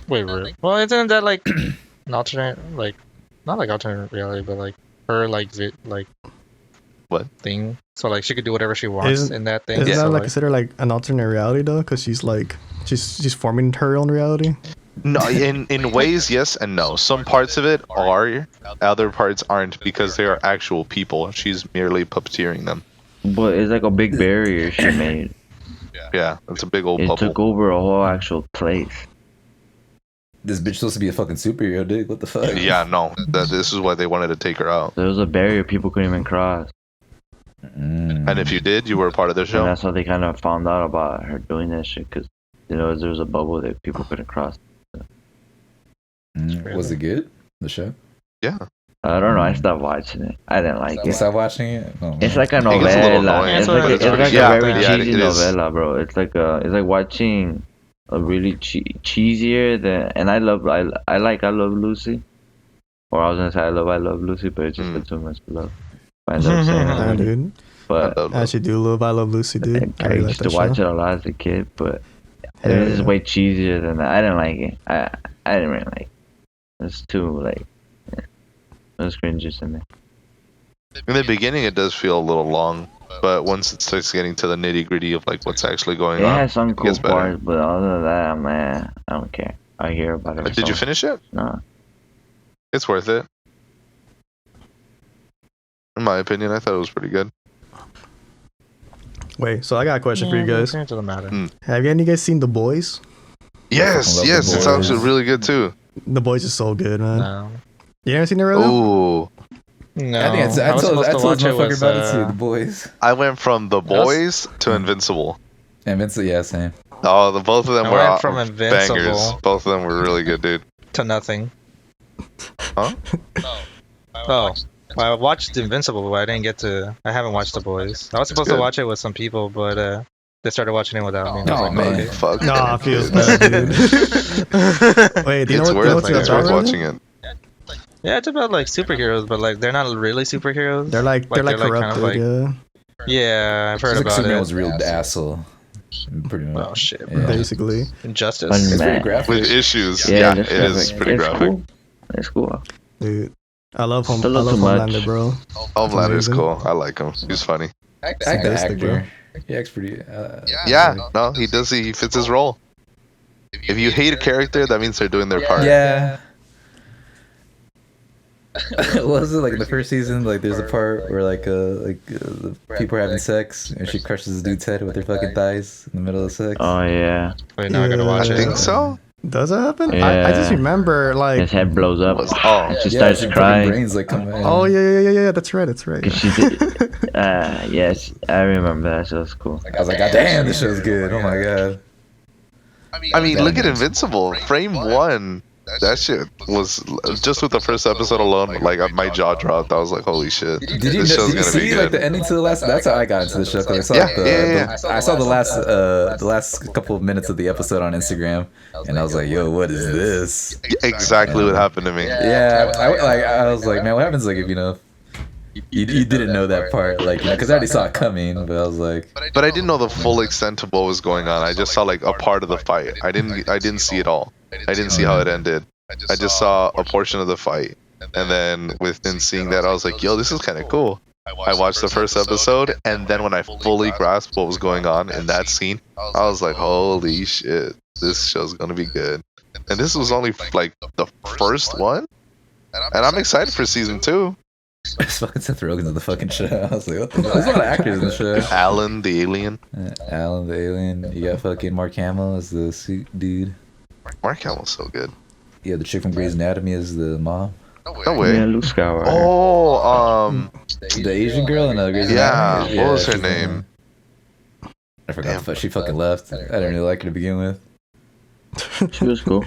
Wait, really? Well, isn't that like an alternate, like, not like alternate reality, but like her like What? thing? So like she could do whatever she wants Isn't- in that thing. Isn't so, that like like, considered like an alternate reality though? Because she's forming her own reality. No, in ways, yes and no. Some parts of it are, other parts aren't because they are actual people. She's merely puppeteering them. But it's like a big barrier she made. Yeah, it's a big old It bubble. took over a whole actual place. This bitch supposed to be a fucking superhero, dude. What the fuck? Yeah, no. This is why they wanted to take her out. There was a barrier people couldn't even cross. And if you did, you were a part of the And show. that's how they kind of found out about her doing that shit, because you know there was a bubble that people couldn't cross. Was it good? The show? Yeah. I don't know. I stopped watching it. I didn't like You it. stopped watching it? Oh, It's man. like a It gets a little novella. annoying, It's but like it's a yeah, very yeah, cheesy it is. novella, bro. It's like watching a really cheesier than. And I love Lucy. Or I was gonna say I love Lucy, but it's just too much love. I ended up saying Yeah, that. dude. But I actually do love I Love Lucy, dude. I I really like used that to watch show. it a lot as a kid, but Yeah, it was yeah. way cheesier than that. I didn't like it. I didn't really like it. It's too like it was cringy to me. In the beginning, it does feel a little long, but once it starts getting to the nitty gritty of like what's actually going It on, has some it cool gets better. parts, but other than that, man, I don't care. I hear about it. Did you finish it? No. It's worth it. In my opinion, I thought it was pretty good. Wait, so I got a question for you guys. It doesn't matter. Have any of you guys seen The Boys? Yes, love yes, The it's Boys. actually really good too. The Boys is so good, man. No. You never seen it, Rogelio? Ooh, No. I think I was told supposed to this watch it motherfucker with, about it too. The boys. I went from The was- Boys to Invincible. And Vince, yeah, same. Oh, both of them I were went from bangers. Invincible. Both of them were really good, dude. to nothing. Huh? Oh. I watched Invincible, but I didn't get to. I haven't watched The Boys. I was supposed to good. watch it with some people, but they started watching it without me. And I was Oh, like, man. okay. Fuck. Nah, it feels It's bad, dude. Wait, do you know worth what's it. It's about, worth Rogelio? watching it. Yeah, it's about like superheroes, but like they're not really superheroes. They're like corrupted, kind of like, yeah. yeah, I've heard It's like about Superman it. was a real asshole. Pretty much. Oh shit, Yeah. Basically. Injustice. Fun It's pretty man. graphic. With issues, Yeah, yeah, that's it is graphic. pretty It's graphic. cool. It's cool. Dude. I love Still a little too Homelander, much. bro. Homelander is Amazing. cool. I like him. He's funny. actor. He acts pretty. Yeah, no, he does. He fits his role. If you hate a character, that means they're doing their part. Yeah. What was it like in the first season? Like, there's a part where the people are having sex and she crushes the dude's head with her fucking thighs in the middle of sex. Oh yeah. Wait, now I gotta watch I it. think so. Does that happen? Yeah. I just remember like. His head blows up. Oh, She Yeah, starts her fucking crying. brains like come in. Oh yeah. That's right. That's right. 'Cause she did. Yes, I remember that. So it's cool. I was like, God damn, this show's good. Oh my god. I mean, look at Invincible. Frame 1. That shit was just with the first episode alone. Like my jaw dropped. I was like, "Holy shit!" Did you, This show's did you gonna be see like good. the ending to the last? That's how I got into the show. 'Cause I saw I saw the last couple of minutes of the episode on Instagram, and I was like, "Yo, what is this?" Exactly what happened to me. Yeah, I was like, man, what happens like if you didn't know that part, like, because I already saw it coming, but I was like, But I didn't know the full extent of what was going on. I just saw like a part of the fight. I didn't see it all. I didn't see how it ended. I just saw a portion of the fight, and then within seeing that, I was like, "Yo, this is kind of cool." I watched the first episode, and then when I fully grasped what was going on in that scene, I was like, "Holy shit, this show's gonna be good." And this was only like the first one, and I'm excited for season 2. it's fucking Seth Rogen's in the fucking show. I was like, what the fuck? There's a lot of actors in the show. Alan the alien. Alan the alien. You got fucking Mark Hamill as the suit dude. Mark Hamill's so good. Yeah, the chick from Grey's Anatomy is the mom. No way. Yeah, Luke Skywalker. Oh, The Asian girl in Grey's yeah. Anatomy. What was her she's the name? one. I forgot the fuck. She fucking left. I didn't really like her to begin with. She was cool.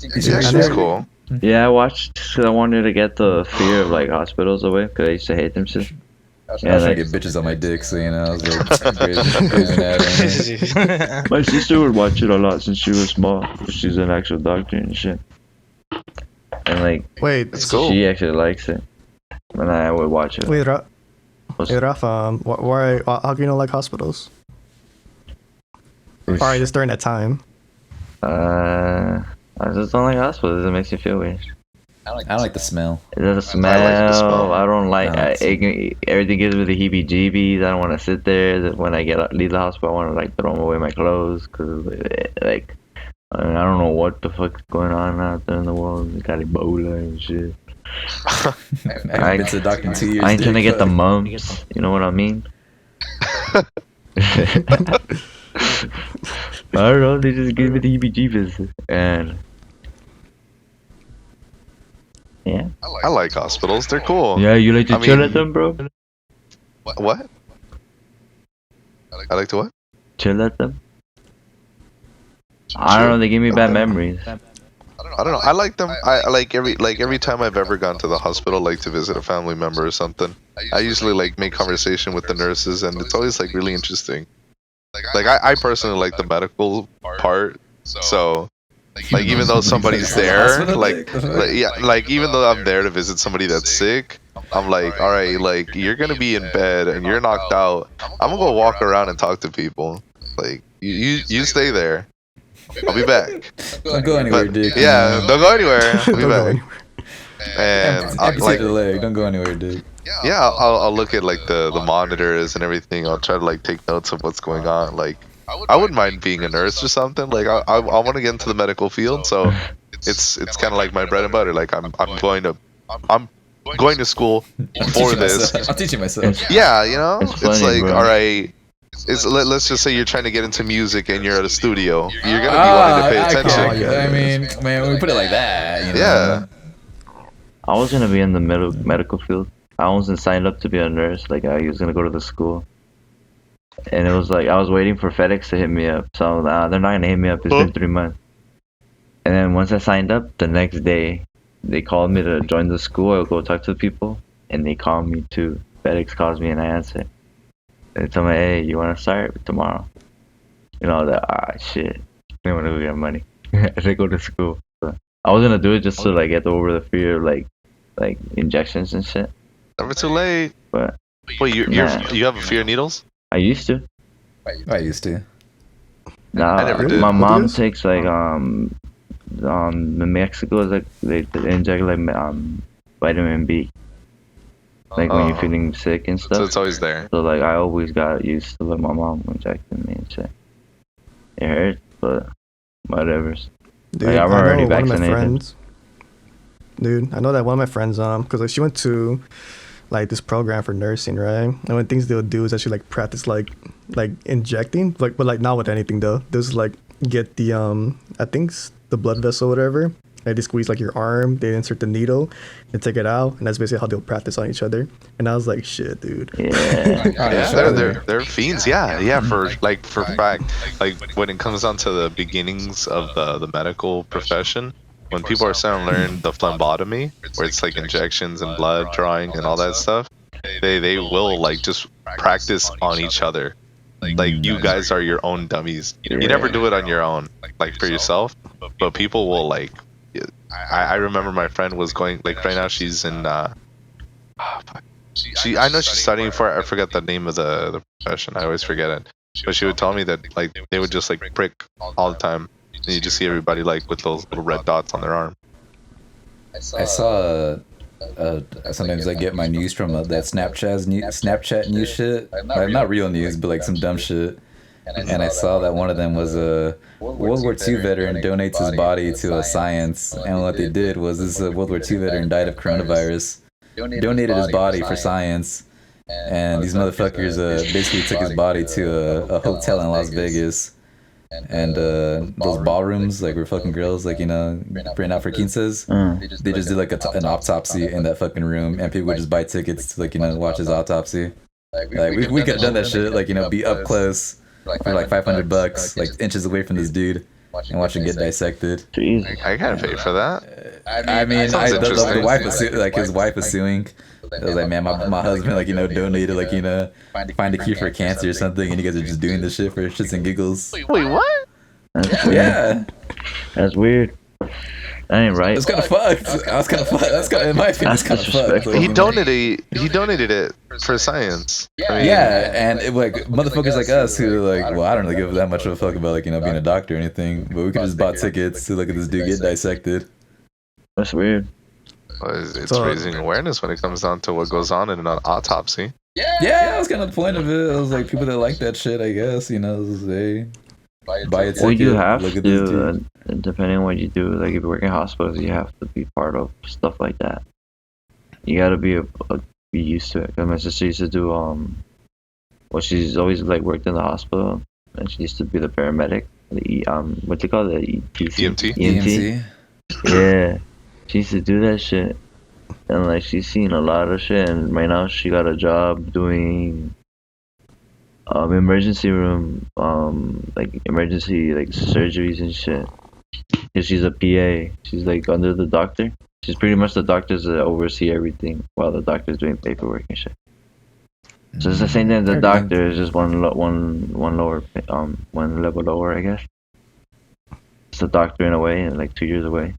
Yeah, she was cool. Yeah, I watched because I wanted to get the fear of like hospitals away because I used to hate them shit. I was Yeah, trying like, to get bitches on my dick, so I was like, Grey's Anatomy. my sister would watch it a lot since she was small. She's an actual doctor and shit. And like, Wait, It's cool. she actually likes it, and I would watch it. wait, Rafa. Why? How can you not like hospitals? Alright, just during that time. I just don't like hospitals. It makes me feel weird. I don't like the smell. There's a smell. like the smell. I don't like. I don't Everything gives me the heebie-jeebies. I don't want to sit there. When I leave the hospital, I want to like throw away my clothes because like I don't know what the fuck's going on out there in the world. We got Ebola and shit. I haven't been to the doctor in 2 years. I ain't trying to get the fuck. mumps. You know what I mean? I don't know. They just give me the heebie-jeebies and. Yeah. I like hospitals. They're cool. Yeah, you like to I chill mean- at them, bro? What? I like to what? Chill at them? I don't know, they give me bad memories. I don't know. I like them. I like every time I've ever gone to the hospital, like to visit a family member or something. I usually like make conversation with the nurses, and it's always like really interesting. Like I personally like the medical part, so like even though somebody's there, like even though I'm there to visit somebody that's sick, I'm like, all right, like you're gonna be in bed and you're knocked out. I'm gonna go walk around and talk to people. Like you stay there. I'll be back. Don't go anywhere, But, dude. yeah, don't go anywhere. I'll be Don't go back. And Amputate the leg. Don't go anywhere, dude. yeah, I'll look at like the monitors and everything. I'll try to like take notes of what's going on. Like I wouldn't mind being a nurse or something. Like I want to get into the medical field, so it's kind of like my bread and butter. Like I'm going to school for this. I'm teaching myself. Yeah, you know, It's it's funny, like bro. all right. Let's just say you're trying to get into music and you're at a studio. You're gonna be Ah, wanting to pay attention. I mean, man, we put it like that. You know? Yeah. I was gonna be in the medical field. I wasn't signed up to be a nurse. Like I was gonna go to the school, and it was like I was waiting for FedEx to hit me up. So they're not gonna hit me up. It's been 3 months. And then once I signed up, the next day they called me to join the school. I'll go talk to the people, and they called me too. FedEx calls me and I answer. They tell me, hey, you wanna start tomorrow? You know that shit. I want to go get money. I go to school. So I was gonna do it just to like get over the fear of like injections and shit. Never too late. But Wait, you Nah. you have a fear of needles? I used to. I used to. Nah, I never did. my mom Yes. takes like in Mexico is like they inject like vitamin B. like when you're Oh. feeling sick and So stuff. it's always there. So like I always got used to like my mom injecting me and shit. It hurts, but whatever. Dude, Like, I'm I already know one of my vaccinated. friends. Dude, I know that one of my friends, cause like she went to like this program for nursing, right? And one things they'll do is actually like practice like injecting, like but like not with anything though. They'll just like get the I think the blood vessel or whatever. Like they squeeze like your arm, they insert the needle, and take it out, and that's basically how they'll practice on each other. And I was like, shit, dude. Yeah. Yeah, they're fiends. Yeah, for fact. Like when it comes down to the beginnings of the medical profession, when people are starting to learn the phlebotomy, where it's like injections and blood drawing and all that stuff, they will like just practice on each other. Like you guys are your own dummies. You never do it on your own, like for yourself, but people will like. I remember my friend was going like right now she's in I know she's studying for I forget the name of the profession. I always forget it. But she would tell me that like they would just like prick all the time. And you just see everybody like with those little red dots on their arm. I saw sometimes I get my news from that Snapchat news shit. Like, not real news, but like some dumb shit. And I saw that one of them was a World War II veteran donates his body to a science, and what they did was this World War II veteran died of coronavirus, donated his body for science, and these motherfuckers basically took his body to a hotel in Las Vegas, and those ballrooms like where fucking girls like bring out for quinces, they just did like an autopsy in that fucking room, and people would just buy tickets to like watch his autopsy. Like we could have done that shit, like be up close. For like $500, like inches away from this dude, and watch him get dissected. Jesus. I gotta pay for that. I mean, Sounds the interesting. wife was like his wife was suing. It was like, man, my husband like donated like find a cure for cancer or something, and you guys are just doing this shit for shits and giggles. Wait, what? That's weird. Yeah, That's weird. That ain't right. it's kind of fucked. I was kind of fucked. That's kind of, in my opinion, it's kind of fucked. disrespectful. He donated it for science. I mean, Yeah, and like motherfuckers like us who like, well, I don't really give that much of a fuck about like being a doctor or anything, but we could just buy tickets to look at this dude get dissected. That's weird. It's So- raising awareness when it comes down to what goes on in an autopsy. Yeah, that was kind of the point of it. It was like people that like that shit, I guess. They buy a ticket. Well, you have look at this to, dude. depending on what you do. Like if you work in hospitals, you have to be part of stuff like that. You gotta be be used to it. Cause my sister used to do well, she's always like worked in the hospital, and she used to be the paramedic. What they call it? EMT? EMT. Yeah, she used to do that shit, and like she's seen a lot of shit. And right now she got a job doing emergency room, like emergency like surgeries and shit. Cause she's a PA. She's like under the doctor. She's pretty much the doctors that oversee everything while the doctor's doing paperwork and shit. So it's the same thing as the doctor. It's just one lower, one level lower, I guess. It's the doctor in a way, and like 2 years away.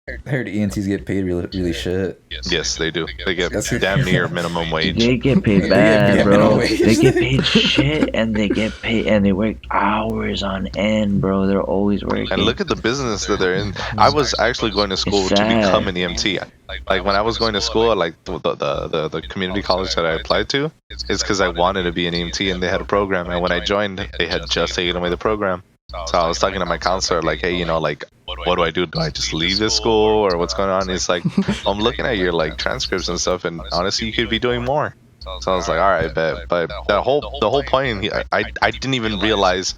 I heard ENTs get paid really shit. Yes, they do. They get That's- damn near minimum wage. They get paid They bad, get bro. minimum wage. They get paid shit, and they get paid, and they work hours on end, bro. They're always working. And look at the business that they're in. I was actually going to school to sad. become an EMT. Like when I was going to school, like the community college that I applied to, it's because I wanted to be an EMT, and they had a program. And when I joined, they had just taken away the program. So I was talking to my counselor, like, hey, like, what do I do? Do I just leave this school, or what's going on? And he's like, I'm looking at your like transcripts and stuff, and honestly, you could be doing more. So I was like, all right, bet. But the whole point, I didn't even realize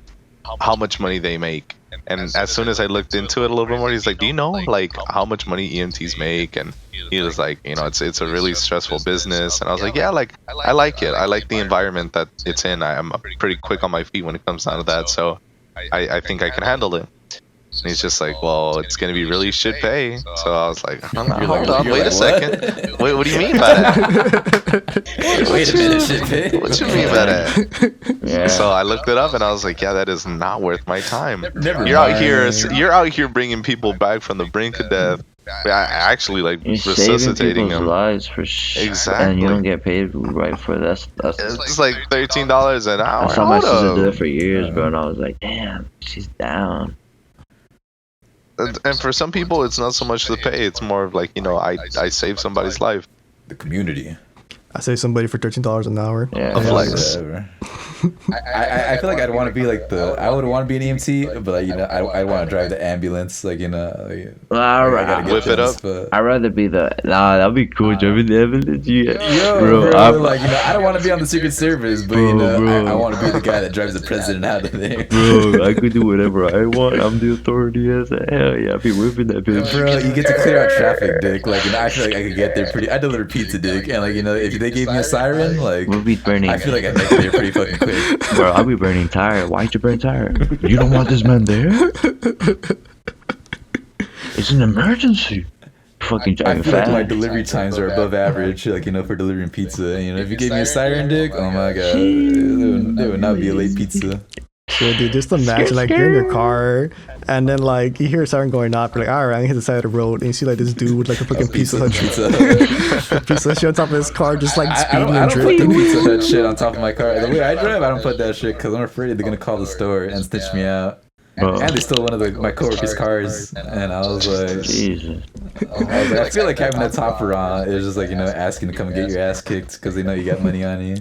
how much money they make. And as soon as I looked into it a little bit more, he's like, do you know like how much money EMTs make? And he was like, it's a really stressful business. And I was like, yeah, like I like it. I like the environment that it's in. I'm pretty quick on my feet when it comes down to that. So I think I can handle it. And he's just like, well, it's gonna be really shit pay. So I was like, hold on, wait a second. Wait, what do you mean by that? Wait a minute, shit pay. What you mean by that? Yeah. So I looked it up and I was like, yeah, that is not worth my time. Never You're out mind. here bringing people back from the brink of death. I actually like You're saving resuscitating people's them. lives for shit, Exactly. and you don't get paid right for that. That's It's like $13 an hour. I saw my Hold sister do up. it for years, bro, and I was like, damn, she's down. And for some people, it's not so much the pay. It's more of like, I saved somebody's life. The community. I say somebody for $13 an hour. Yeah. A flex. Whatever. I feel like I'd want to be like I would want to be an EMT, but like I want to drive the ambulance, like like, Alright. Whip it up. I'd rather be that'd be cool driving the ambulance. Yeah. Yo, bro, like I don't want to be on the Secret Service, but Bro. I want to be the guy that drives the president out of there. bro, I could do whatever I want. I'm the authority. Hell yeah, I'll be whipping that bitch. Bro, you get to clear out traffic, dick. Like I feel like I could get there pretty. I deliver pizza, dick, and like if they gave me a siren, like We'll be burning. I feel like I make it there pretty fucking quick. Bro, I'll be burning tire. Why'd you burn tire? You don't want this man there? It's an emergency. Fucking I driving feel like my fast. delivery times are above average, like for delivering pizza. And, if you gave me a siren, dick, oh my god, there would not be a late pizza. So, dude, just imagine like you're in your car and then like you hear a siren going off. You're like, all right, I hit the side of the road, and you see like this dude with like a freaking Pizza Hut, Pizza. Pizza Hut shit on top of his car, just like I speeding don't and put the drifting. Pizza Hut shit on top of my car. The way I drive, I don't put that shit because I'm afraid they're gonna call the store and snitch me out. Bro, And they stole one of my coworkers' cars, and I was like, Jesus. I feel like having a topper on is just like asking to come and get your ass kicked because they know you got money on you.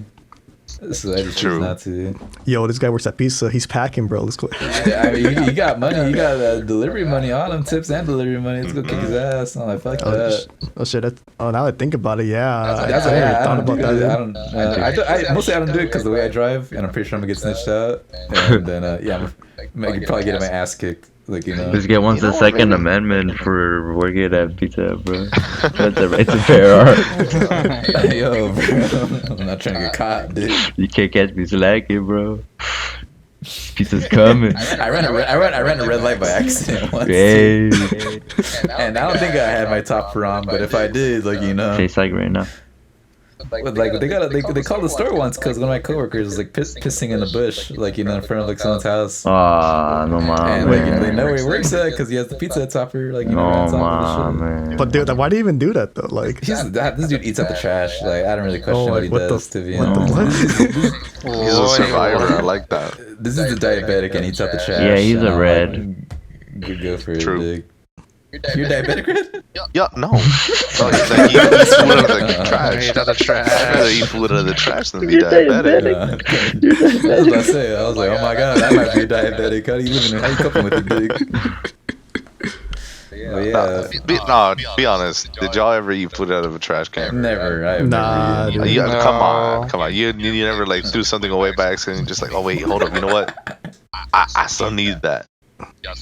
So I just choose True. not to. Yo, this guy works at Pizza. He's packing, bro. Let's go. I mean, you got money. You got delivery money on him, tips and delivery money. Let's go kick his ass. I'm like, fuck that. Oh shit! Now that I think about it, yeah. That's I yeah, never I thought don't, about I that. don't. Mostly I don't do it because the way I drive, and I'm pretty sure I'm gonna get snitched out, and then I could probably get my ass kicked. Like This guy wants the Second Amendment for working at Pizza Hut, bro. That's the right to bear arms. Yo, bro, I'm not trying to get caught, dude. You can't catch me slacking, bro. Pizza's coming. I ran a red light by accident once, Hey. and I don't think I had my topper on, but if I did, like Tastes like right now. like they called the store once because one of my coworkers was like pissing in the bush, like in front of like someone's house. Aw, no man. And like they know where he works at because he has the pizza topper, like No on top of the man. shit. But dude, why do you even do that though? Like, This dude eats out the trash. Like I don't really question what he what does. the To be what the honest, what? He's a survivor. I like that. this is the diabetic and eats out the trash. Yeah, he's and a I'm red. like, good go for True. it, dude. You're diabetic, red? Yeah, no. No, he's like, he eats food out of the trash. Eat out the trash. I'd rather eat food out of the trash than be diabetic. I was about to say. I was like, oh my god, that might be diabetic. How do you living? How you coping with it, dude? But yeah, Be honest. Did y'all ever eat food out of a trash can? never. I've Nah, never eaten. dude. Yeah, come on. You never like threw something away by accident and just like, oh wait, hold up, you know what? I still need that.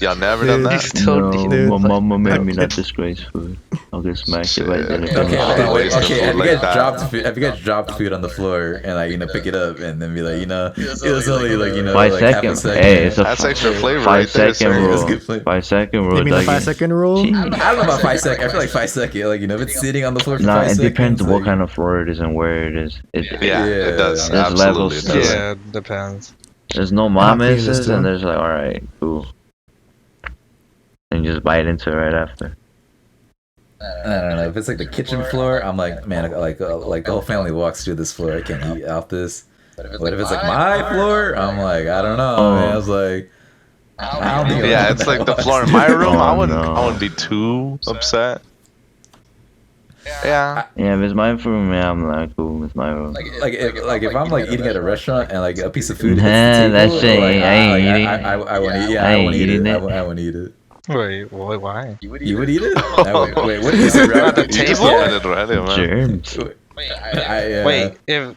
Y'all never done Dude. that? Still No, need- Dude. my mama made me not disgrace food. I'll get smacked if I did it. Okay, Stay away from okay. food Have you like guys that. dropped food? Have you guys dropped food on the floor and like pick it up and then be like, it was only like 5 like half a seconds. second. Hey, it's a That's extra flavor 5 right there. second sir. That's rule. good flavor. 5 second rule. You mean the doggy. 5-second rule? I don't know about 5 seconds. I feel like 5 seconds. Like if it's sitting on the floor for Nah, 5 it seconds. depends what like, kind of floor it is and where it is. Yeah, it does. There's Absolutely. levels It to does. it. Yeah, depends. There's no not cleaning this mames too. and there's like, alright, cool. And you just bite into it right after. I don't know. If it's like the kitchen floor, I'm like, man, like the whole family walks through this floor. I can't eat off this. But if it's like my floor, I'm like, I don't know. Oh. Man. I was like, I don't think Yeah, it's like the floor in my room. I Oh, wouldn't. no. I wouldn't be too upset. Yeah. Yeah, if it's my room, yeah, I'm like, cool, it's my room. like if I'm like eating at a restaurant and like a piece of food Nah, hits the that table, shit, like, I ain't eating. I want to eat. Yeah, I I ain't want to eat eating it. it. I want to eat it. Wait, why? You would eat it? Wait, what is it? At the You just table? landed right there, man. Germs. Wait, if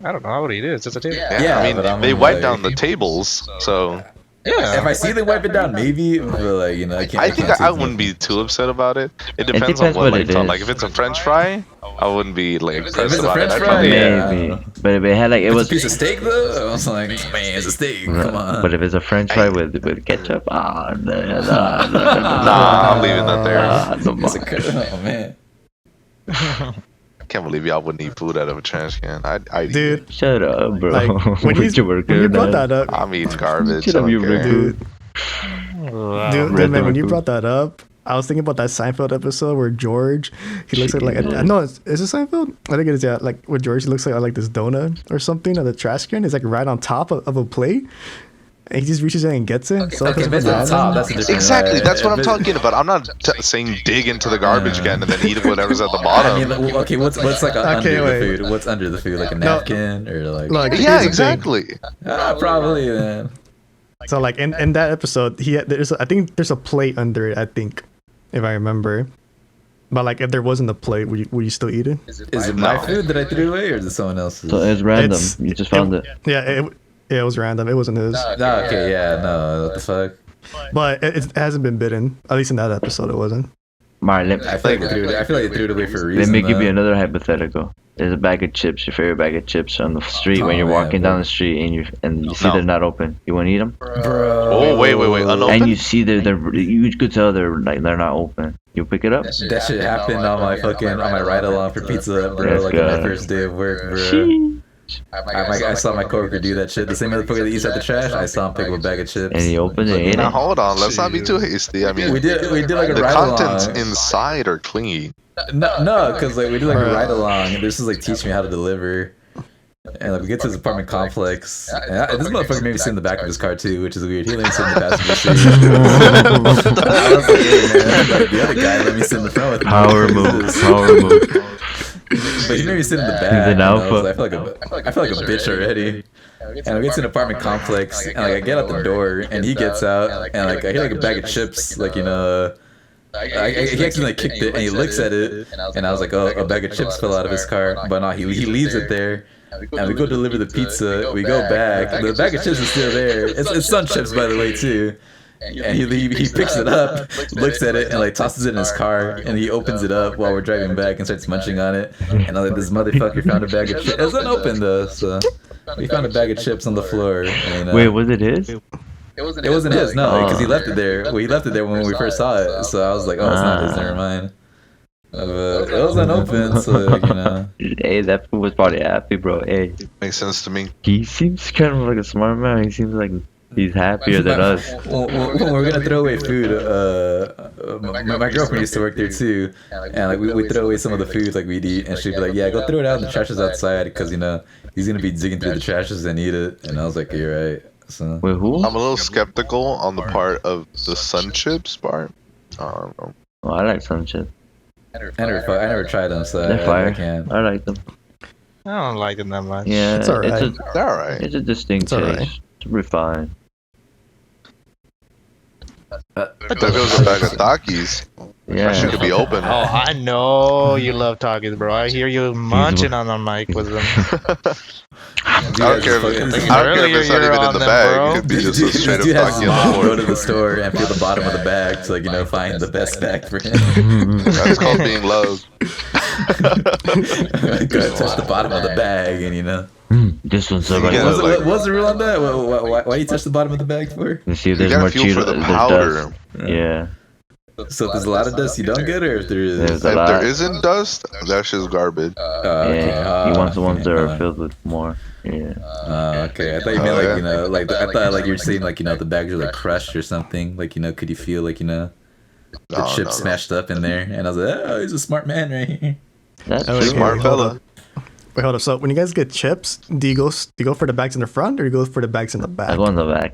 I don't know, I would eat it. It's just a table. Yeah, I mean, but I'm they wipe like- down the tables, so Yeah. If I see them wipe it down, maybe. But like I can't. I think I wouldn't be too upset about it. It depends, depends on what what like, it like is. if it's a French fry, I wouldn't be like it's pressed a about French it. I'd fry, probably- yeah. Maybe. But if it had like, it It's was. a piece of steak though. I was like, man, it's a steak. Come on. But if it's a French fry with ketchup, nah. Nah, I'm leaving that there. It's a oh man. I can't believe y'all wouldn't eat food out of a trash can. I'd eat it. Dude, Shut up, bro. like when you brought that up, I'm eating garbage. Shut I up, don't you care. dude, Wow. dude, man, when you Restaurant brought that up, I was thinking about that Seinfeld episode where George, he looks like no, is it Seinfeld? I think it is. Yeah, like where George looks like this donut or something, or the trash can is like right on top of a plate. And he just reaches in and gets it. So Okay, if it's at the top, that's a different. Exactly, that's what I'm If it- talking about. I'm not saying dig into the garbage can and then eat whatever's at the bottom. I mean, well, okay, what's like under the wait. food? What's under the food? Like a No. napkin or like? Like, Yeah, here's the thing. exactly. Probably then. So like in that episode, I think there's a plate under it. I think, if I remember. But like, if there wasn't a plate, would you still eat it? Is it my food that I threw away, or is it someone else's? So it's random. It's- You just found it. Yeah, it was random. It wasn't his. No, okay, yeah, no, what the fuck? But it hasn't been bidden. At least in that episode, it wasn't. Alright, I feel like they threw it away for a reason. let me give you though. another hypothetical. There's a bag of chips, your favorite bag of chips on the street when Oh, you're man, walking bro. down the street and you see No. they're not open. You want to eat them? Bro. Oh, wait, unopened? And you see you could tell they're not open. You pick it up. That shit happened on my ride along for Pizza Hut, bro. Let's Like on my go. first day of work, bro. Sheesh. I saw my coworker do that shit. The same motherfucker that eats out the trash. I saw him pick up a bag of chips. And he opened it and ate Now it. hold on, let's not be too hasty. I mean, We did like a the ride contents along. inside are clean. No, because like we did like a Bruh. ride along, and this is like teach me how to deliver. And like we get to his apartment complex, and this motherfucker made me sit in the back of his car too, which is weird. He let me sit in the passenger seat. I was like, hey, man, like, the other guy let me sit in the front with him. Power move. Power move. But he made me sit in the back. He's an and I was alpha. like, I feel like a bitch already. And we get to an apartment complex, and like I get out the door, and he gets out, and like I hear like a bag of chips, like he accidentally kicked it, and he looks at it, and I was like, oh, a bag of chips fell out of his car, but no, he leaves it there. And we go deliver the pizza. We go back. The bag of chips is still there. It's Sun Chips, by the way, too. And he picks it up, looks at it, and like tosses it in his car. And he opens it up while we're driving back and starts munching on it. And I was like, this motherfucker found a bag of chips. It was unopened though, so we found a bag of chips on the floor. And, Wait, was it his? it wasn't his, no, because he left it there. Well, he left it there when we first saw it. So I was like, oh, it's not his. Never mind. It was unopened, so you know. Hey, that fool was probably happy, bro. Hey, Makes sense to me. he seems kind of like a smart man. He seems like he's happier than us. When we're gonna throw away food, my girlfriend used to work there too, and like we throw away some of the food like we'd eat, and she'd be like, "Yeah, go throw it out in the trashes outside, because you know he's gonna be digging through the trashes and eat it." And I was like, "You're right." So Wait, who? I'm a little skeptical on the part of the Sun Chips part. I don't know. Oh, I like some shit. I never tried them, so They're I fire. can't. I like them. I don't like it that much. Yeah, It's alright. They're alright. it's a distinct It's alright. taste. It's refined. If it was a bag of Takis, Yeah. that shit could be open. Oh, I know you love Takis, bro. I hear you munching on the mic with them. I don't care if it's not Earlier even you're in on the them, bag. bro. It could be just a This straight up dude has Taki his on mom the go to floor. the store and feel the bottom of the bag to, like, you know, find the best bag for him. That's called being loved. Gotta touch the bottom of the bag, and you know. This one's so You like. gotta, What's what's the rule on that? Why you touch the bottom of the bag for? You see, if You there's more gotta feel Cheetos. for the There's powder. dust. Yeah. So if there's a lot of dust, you don't get it, or if there is. There's If a lot. there isn't dust, that shit's garbage. Yeah. He wants the ones that are okay. filled with more. Yeah. Okay, I thought you meant like, you know, like I thought like you were saying like, you know, the bags are like crushed or something. Like, you know, could you feel like, you know, the No, chips no, no. smashed up in there? And I was like, oh, he's a smart man right here. That's Oh, true. Smart hold fella. up. Wait, hold up. So when you guys get chips, do you go for the bags in the front or you go for the bags in the back? I go in the back.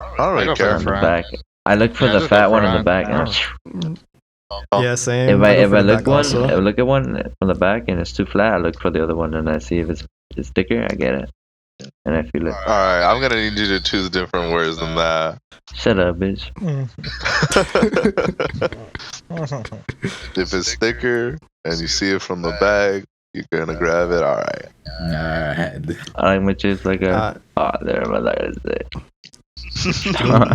I don't I really go for care. On the Front. back. I look for Yeah, the just fat go one in the front. back. Yeah. Oh. Yeah, same. If go I for the look back one, also. if I look at one from the back and it's too flat, I look for the other one and I see if it's thicker. I get it, and I feel it. Alright, I'm gonna need you to choose different words than that. Shut up, bitch. If it's thicker and you see it from the bag, you're gonna grab it. Alright. Alright. I like my chips like Uh, a. There, my like I said.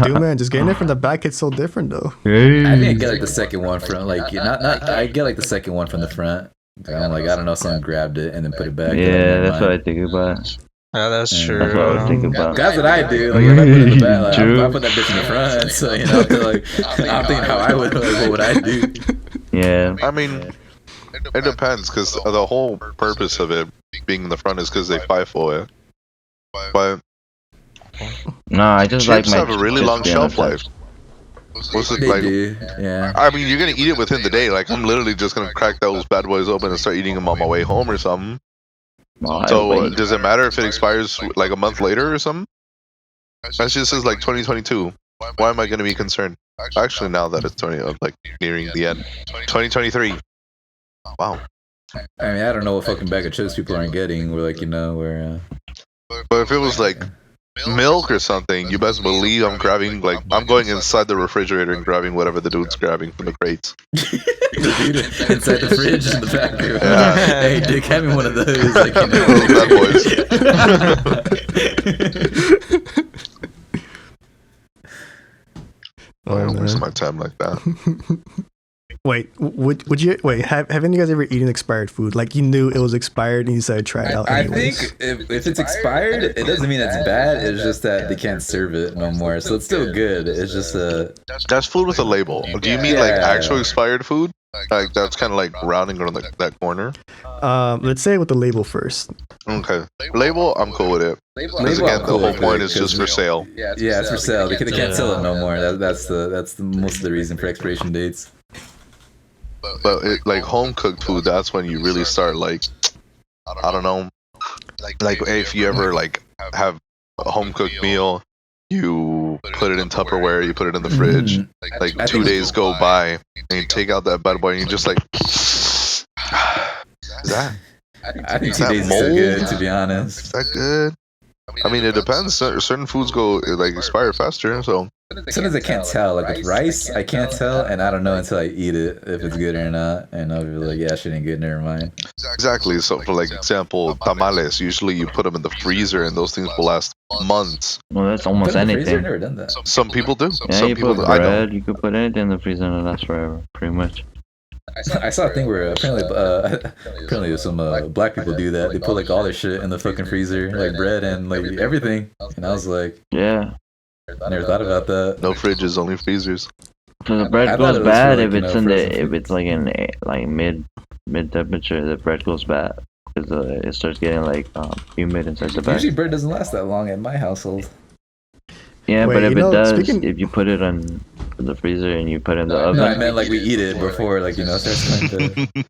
Dude, man, just getting it from the back, it's so different though. I think I get like the second one from like not I get like the second one from the front. I'm like, I don't know, someone grabbed it and then put it back. Yeah, that's what I think about. Yeah, that's Yeah. true. That's what I was thinking about. That's what I do. Like, if I put it in the back, like, True. I put that bitch in the front. So you know, I feel like I'm thinking how I would. Like, what would I do? Yeah. I mean, it depends, because the whole purpose of it being in the front is because they FIFO it. But No, I just like chips my have a really chips long being on shelf top. life. What's it They like? do. Yeah. I mean, you're gonna eat it within the day. Like, I'm literally just gonna crack those bad boys open and start eating them on my way home or something. No, I So, wait. does it matter if it expires like a month later or something? That just says like 2022. Why am I going to be concerned? Actually, now that it's like nearing the end, 2023. Wow. I mean, I don't know what fucking bag of chips people aren't getting. We're like, we're. But if it was like milk or something, you best believe I'm grabbing, like, I'm going inside the refrigerator and grabbing whatever the dude's grabbing from the crates. Dude, inside the fridge in the back room. Yeah. Hey, Dick, hand me one of those. Like, Bad I don't waste my time like that. Wait, would you haven't you guys ever eaten expired food? Like you knew it was expired and you decided to try it out. I anyways? think if it's expired, it doesn't mean it's bad. It's just that they can't serve it no more. So it's still good. It's just That's food with a label. Do you mean like actual expired food? Like that's kind of like rounding around that corner. Let's say with the label first. Okay, label, I'm cool with it. Because again, the whole point is just for sale. Yeah, it's for sale. They can't sell it no more. That's the most of the reason for expiration dates. But like home cooked food, that's when you really start like, I don't know, like if you ever like have a home cooked meal, you put it in Tupperware, you put it in the fridge, like 2 days go by, and you take out that bad boy, and you just like, is that? I think 2 days is so good, to be honest. Is that good? I mean, it depends. Certain foods go like expire faster, so. Sometimes I can't tell. Like with rice, I can't tell, and I don't know until I eat it if it's good or not. And I'll be like, yeah, shit ain't good. Never mind. Exactly. So, for like example, tamales. Usually, you put them in the freezer, and those things will last months. Well, that's almost Put it in the freezer? I've anything. never done that. Some people do. Yeah, Some you people put do. I don't. bread, you could put anything in the freezer and it lasts forever, pretty much. I saw a thing where apparently some black people do that. They put like all their shit in the fucking freezer, like bread and like everything. And I was like, Yeah. I never thought about that. No fridges, only freezers. So the I bread thought goes it was bad for, if like, it's you know, in the frozen if it's like in like mid temperature. The bread goes bad because it starts getting like humid inside the bag. Usually bread doesn't last that long at my household. Yeah, Wait, but if you it know, does, speaking- if you put it in the freezer and you put it in the oven, No, I meant like we eat it before, like it starts going to.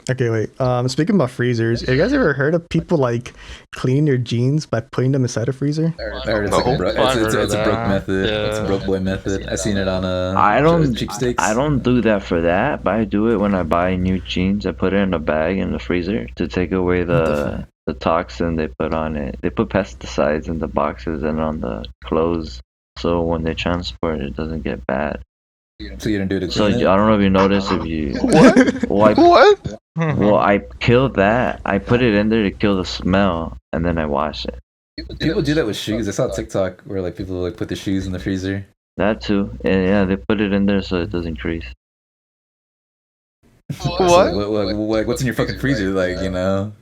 Okay, wait. Speaking about freezers, have you guys ever heard of people like cleaning their jeans by putting them inside a freezer? Or it's, like a it's a broke method. Yeah. It's a broke boy method. I seen it on I don't cheap steaks. I don't do that for that, but I do it when I buy new jeans. I put it in a bag in the freezer to take away the toxin they put on it. They put pesticides in the boxes and on the clothes, so when they transport it doesn't get bad. So you didn't do it to So I clean don't know if you noticed if you What? well, What? well I killed that. I put it in there to kill the smell, and then I wash it. People do that with shoes. I saw TikTok where like people like put the shoes in the freezer. That too, and yeah, they put it in there so it doesn't crease. What? What's in your fucking freezer? Like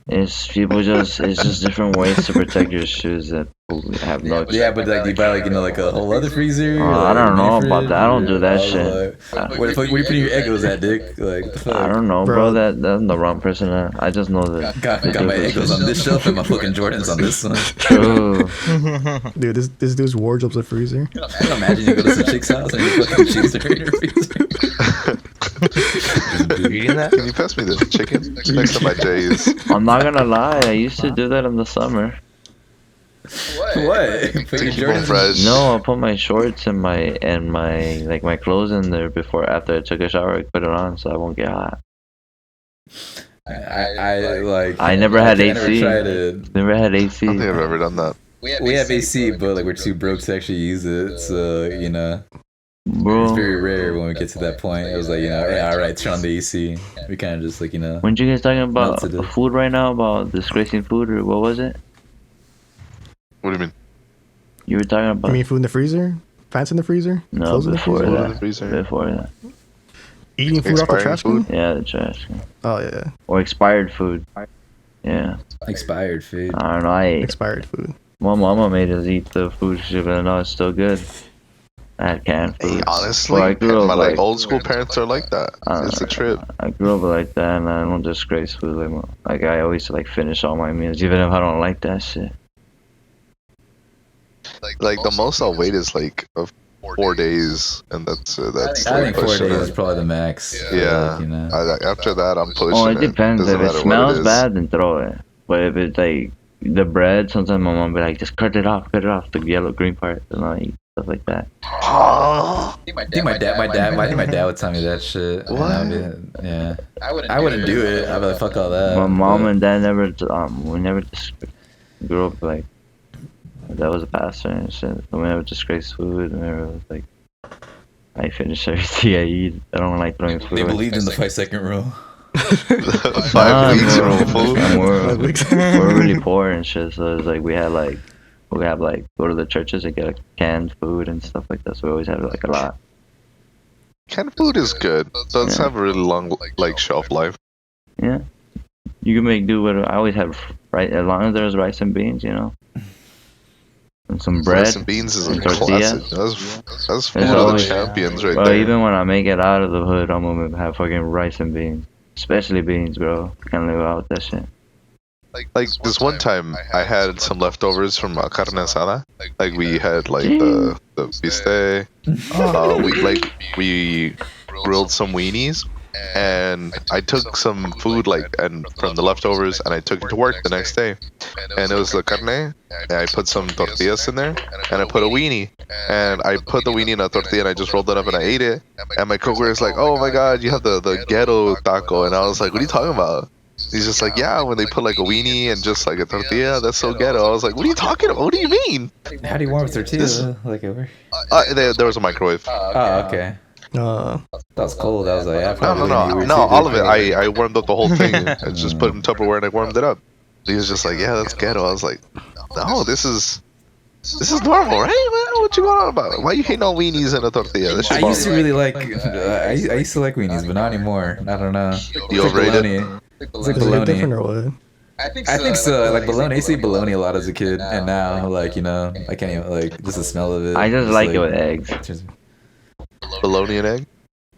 It's just different ways to protect your shoes that have no. Yeah, but like do you buy like a whole other freezer? I like, don't know mini about fridge, that. I don't do that or, shit. like, where the fuck? Where you putting your Eggos at, Dick? Like the fuck? I don't know, Bro. bro. That's the wrong person. I just know that. Got my Eggos on this shelf and my fucking Jordans on this one. True. Dude, this dude's wardrobe's a freezer. I can imagine you go to some chick's house and your fucking shoes are in your freezer. Eating that? Can you pass me the chicken next to my J's? I'm not gonna lie. I used to do that in the summer. What? Put To your keep them Jordans. fresh. No, I put my shorts and my my clothes in there before after I took a shower. I put it on so I won't get hot. I never had I never AC. tried it. Never had I AC. don't think I've ever done that. We have AC, but like we're too broke to actually use it. So it's Bro, very rare when we get to that point. It was like hey, all right, turn on the AC. We kind of just like weren't you guys talking about melted it. food right now? About disgracing food, or what was it? What do you mean? You were talking about I mean, food in the freezer, pants in the freezer, no clothes in the before freezer, Food in the that. freezer. Before that, eating food off the Expiring trash food? can. yeah, the trash can. Oh yeah, Or expired food. Yeah, expired food. I don't know. I ate. expired food. My mama made us eat the food shit, but no, it's still good. I had canned food. Hey, honestly, Well, I grew up my like- old school parents are like that. It's a trip. I grew up like that, and I don't disgrace food. Like I always like finish all my meals, even if I don't like that shit. Like the most I'll wait is like 4 days, and that's I think 4 pushing days is it. probably the max. Yeah. Like, After that, I'm pushing Oh, it it. depends. Doesn't If it matter what smells is. bad, then throw it. But if it's like the bread. Sometimes my mom be like, just cut it off, the yellow green part, and I eat stuff like that. I think my dad would tell me that shit. What? Yeah. I wouldn't do it. I'd be like, fuck all that. My mom but- and dad never, we never just grew up like, that was a pastor and shit. So we never disgraced food. We never was like, I finish everything I eat. I don't like throwing food They away. believed in the 5-second rule. 5 weeks bro. of food. And Five weeks. we're really poor and shit. So it's like we have go to the churches and get like canned food and stuff like that. So we always have like a lot. Canned food is good. Does Yeah. have a really long like shelf life. Yeah, you can make do with. I always have right as long as there's rice and beans, you know, and some bread. Rice and beans is a and tortillas. classic. That's food There's of the always- champions right Bro, there. even when I make it out of the hood, I'm gonna have fucking rice and beans, especially beans, bro. Can't live without that shit. Like this one time, I had some leftovers from carne asada. Like we had like the bistec. We grilled some weenies, and I took some food and from the leftovers, and I took it to work the next day. And it was the carne, and I put some tortillas in there, and I put a weenie, and I put the weenie in a tortilla, and I just rolled it up and I ate it. And my coworker is like, "Oh my god, you have the ghetto taco," and I was like, "What are you talking about?" He's just like, "Yeah, when they put like a weenie and just like a tortilla, that's so ghetto." I was like, "What are you talking about? What do you mean?" How do you warm a tortilla? Like over? There was a microwave. Oh, okay. Uh, That was cold. I was like, yeah, No, probably no, you no, were no, too, all of dude. it. I warmed up the whole thing. I just put it in Tupperware and I warmed it up. He was just like, "Yeah, that's ghetto." I was like, "No, this is normal, right? What you going on about? Why you hating on weenies and a tortilla? This I shit used to bomb." really like. I used to like weenies, but not anymore. I don't know. You It's like overrated? bologna. It's like is it different bologna. or what? I think so. Like bologna. I used to eat bologna a lot as a kid, and now, like, you know, I can't even like just the smell of it. I just like it with eggs. Bologna and egg.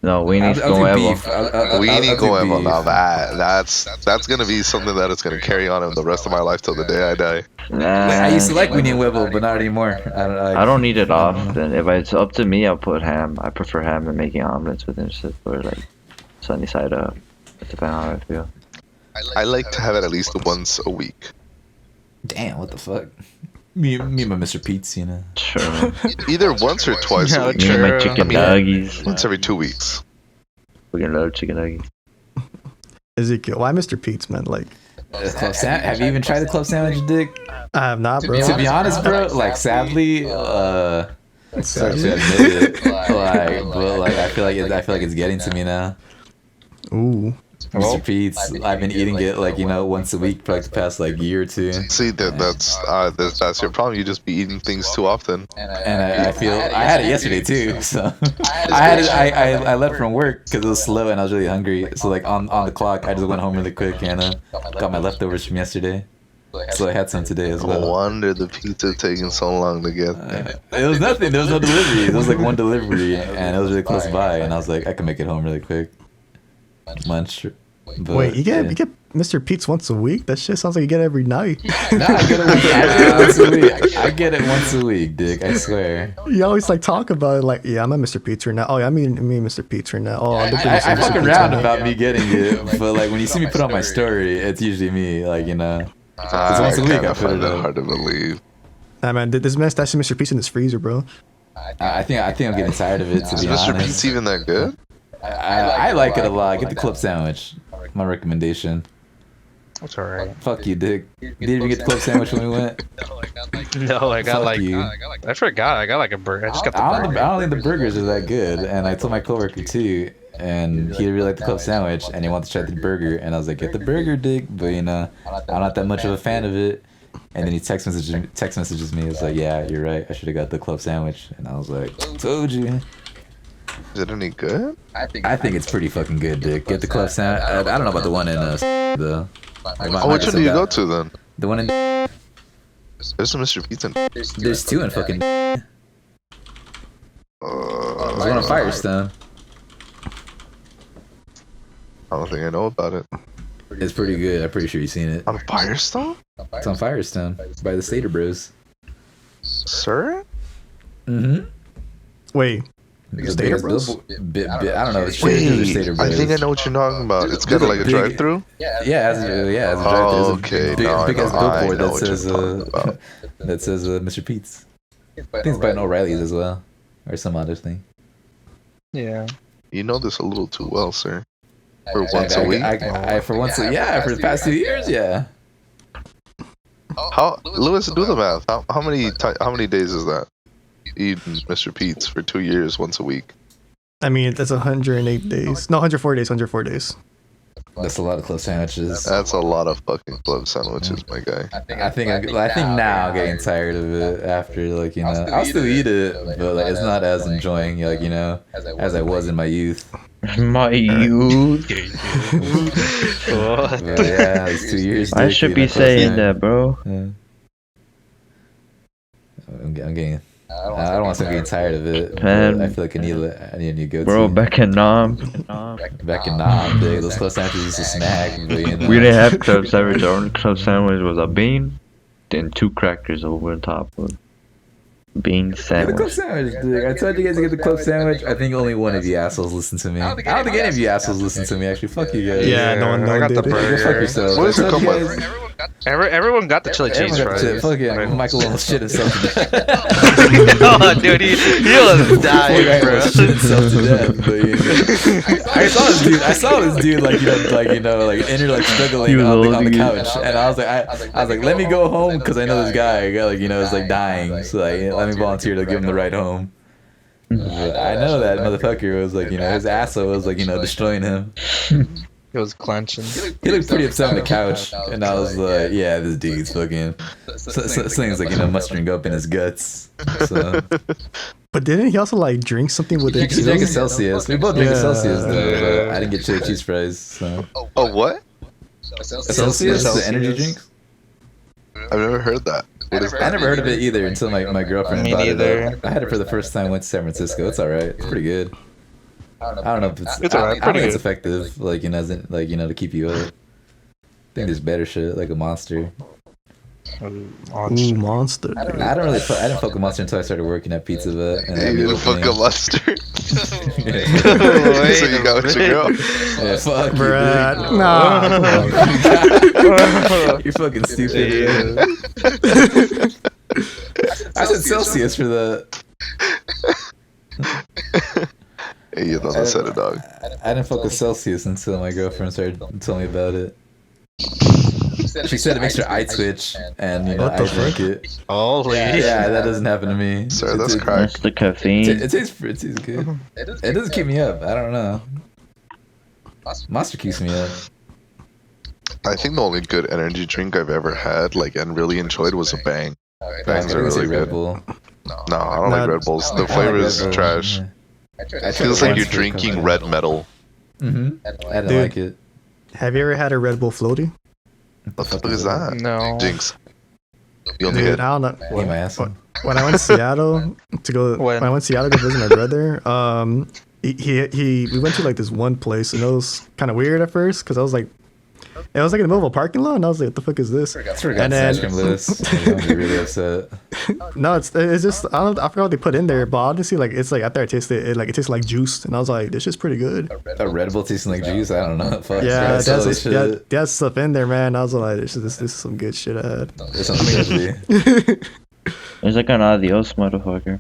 No, we need I'll do to beef. Weenie I'll do going beef. now that's gonna be something that is gonna carry on in the rest of my life till the day I die. Like, I used to like weenie and huevo, but not anymore. I don't need it often. If it's up to me, I'll put ham. I prefer ham and making omelets with it shit, or like sunny side up. Depending on how I feel. I like to have it at least once a week. Damn, what the fuck? Me and my Mr. Pete's, you know. Sure. Either once or twice a No, week. Me and my Sure. chicken I mean, nuggies. Once every 2 weeks. We can love chicken nuggies. Ezekiel, why Mr. Pete's, man? Like, Have you even tried the club sandwich, Dick? I have not, bro. To be honest, bro, like sadly, sorry to admit it, but I feel like it's getting to me now. Ooh. Mr. Pete's, I've been eating it like, you know, once a week for like the past like year or two, See, that's your problem. You just be eating things too often. and I feel I had it yesterday too. So I had it. I left from work because it was slow and I was really hungry. So like on the clock, I just went home really quick and got my leftovers from yesterday. So I had some today as No well. wonder the pizza taking so long to get there. It was nothing. There was no delivery. There was like one delivery, and it was really close by. And I was like, I can make it home really quick. Munch. But, Wait, you yeah. get Mr. Pete's once a week? That shit sounds like you get it every night. No, I get it once a week. I get it once a week, Dick. I swear. You always like talk about it like, yeah, I'm at Mr. Pete's right now. Oh, yeah, me and Mr. Pete's right now. Oh, I'll look at I Mr. fuck Pete's around right now. about me getting it, but like when you see me put on my story, it's usually me. Like, you know, I once a week kinda I put find it it up. hard to believe. Nah, man, this man stashed Mr. Pete's in his freezer, bro. I think I'm getting tired of it. To Is be Mr. honest, Pete's even that good? I like it a lot. Get the club sandwich. My recommendation. That's alright. Fuck you, Dick. You didn't even get the club sandwich when we went. No, I got Fuck like you. I forgot. I got like a burger. I just got the I burger. don't think the burgers are that good, and I told my coworker too, and he really liked the club sandwich, and he wanted to try the burger, and I was like, get the burger, Dick, but you know, I'm not that much of a fan of it. And then he text messages me. It's like, yeah, you're right. I should have got the club sandwich, and I was like, told you. Is it any good? I think it's pretty fucking good, Dick. Get the club sandwich. I don't know about the one in though. Oh, which one do you go to then? The one in. There's some Mr. Pete's in. There's two in fucking. There's one in Firestone. I don't think I know about it. It's pretty good. I'm pretty sure you've seen it. On Firestone? It's on Firestone by the Stater Bros. Sir? Mm-hmm. Wait, The Stater biggest Bros? I don't know. It's Trader Joe's or Stater Wait, I Bros. think I know what you're talking about. It's got like a Big- drive-through. Yeah, as a drive-through. Oh, okay. Big, Now I big know- ass I billboard know that what you're says talking about. that says Mr. Pete's. I think it's by O'Reilly's as well, or some other thing. Yeah. You know this a little too well, sir. For once a week. For once a for the past 2 years, yeah. How, Lewis, do the math. How many days is that? Eating Mr. Pete's for 2 years, once a week. I mean, that's 108 days. No, 104 days. 104 days. That's a lot of club sandwiches. That's a lot of fucking club sandwiches, my guy. I think now I'm getting tired of it after I'll still eat it, but like it's not as enjoying as I was in my youth. My youth. What? But yeah, it's 2 years. I dick, should eating be a club saying sandwich. that, bro. Yeah. I'm getting. I don't want to say I'm getting tired of it. But Man. I feel like I need a new go-to. Bro, back in Nam, Back in Nam, dude, those club sandwiches used to snack. But, we didn't have club sandwich. Our only club sandwich was a bean, then 2 crackers over the top of bean Get the club sandwich. sandwich, dude. I told you guys to get the club sandwich. I think only one of you assholes listened to me. I don't think any of you assholes listened to me. Actually, fuck you guys. Yeah, no one I got the did it. Go fuck burger. yourselves. What does it I told come you with? guys- Everyone got the chili cheese Everyone got fries. shit. Fucking Michael almost shit himself to death. Oh, dude, he was dying, bro. Shit himself to death. But, I saw this dude like enter like struggling He was on the holding it. couch, and I was like, let me go home because I know this guy is like dying, so like let me volunteer to give him the ride home. But I know that motherfucker was like his asshole was like destroying him. He was clenching. He looked pretty upset on the couch, and I was like, yeah, this dude's fucking things like mustering up in his guts. So. But didn't he also like drink something with it He drank a too? Celsius. We both drank a Yeah. Celsius though, but I didn't get chili cheese fries. So. Oh, what? A Celsius, the energy drink. I've never heard that. What is I that? never heard of it either until my girlfriend Me bought neither. it. I had it for the first time. Went to San Francisco. It's alright. It's pretty good. I don't know if It's alright, I don't pretty think it's good. effective. Like to keep you up. I think there's better shit like a Monster. Ooh, monster. I didn't fuck with Monster until I started working at Pizza Hut. And Hey, you fuck a mustard. Yeah. So you got what you got. Yeah, fuck you, Bruh, dude. nah. You're fucking stupid. I said Celsius for the. Hey, you thought I said it, dog. I didn't fuck with Celsius until my girlfriend started telling me about it. She said it makes her eye twitch, and What I the drink it. Holy. Yeah, that doesn't happen to me. Sir, that's It- crack. That's the caffeine. It tastes good. It doesn't keep me up. I don't know. Monster keeps me up. I think the only good energy drink I've ever had, and really enjoyed, was a Bang. Bangs are I would say really Red good. Bull. No, I don't like Red Bulls. The flavor is trash. It feels like you're drinking red metal. Mm-hmm. I don't Dude. like it. Have you ever had a Red Bull floaty? What the fuck is that? No. Jinx. You only Dude, hit. I don't know. Eat my ass. When I went to Seattle when I went to Seattle to visit my brother, we went to like this one place, and it was kind of weird at first because I was like, it was like in the middle of a parking lot, and I was like, what the fuck is this? And then ice cream Lewis. I'm gonna be really upset. No, it's just I forgot what they put in there, but honestly, like it's like after I tasted it, it tastes like juice, and I was like, this is pretty good. A Red Bull tasting like juice. I don't know. Fuck. Yeah, That's that's stuff in there, man. I was like, this is some good shit I had. There's something fishy. It's like an adios, motherfucker.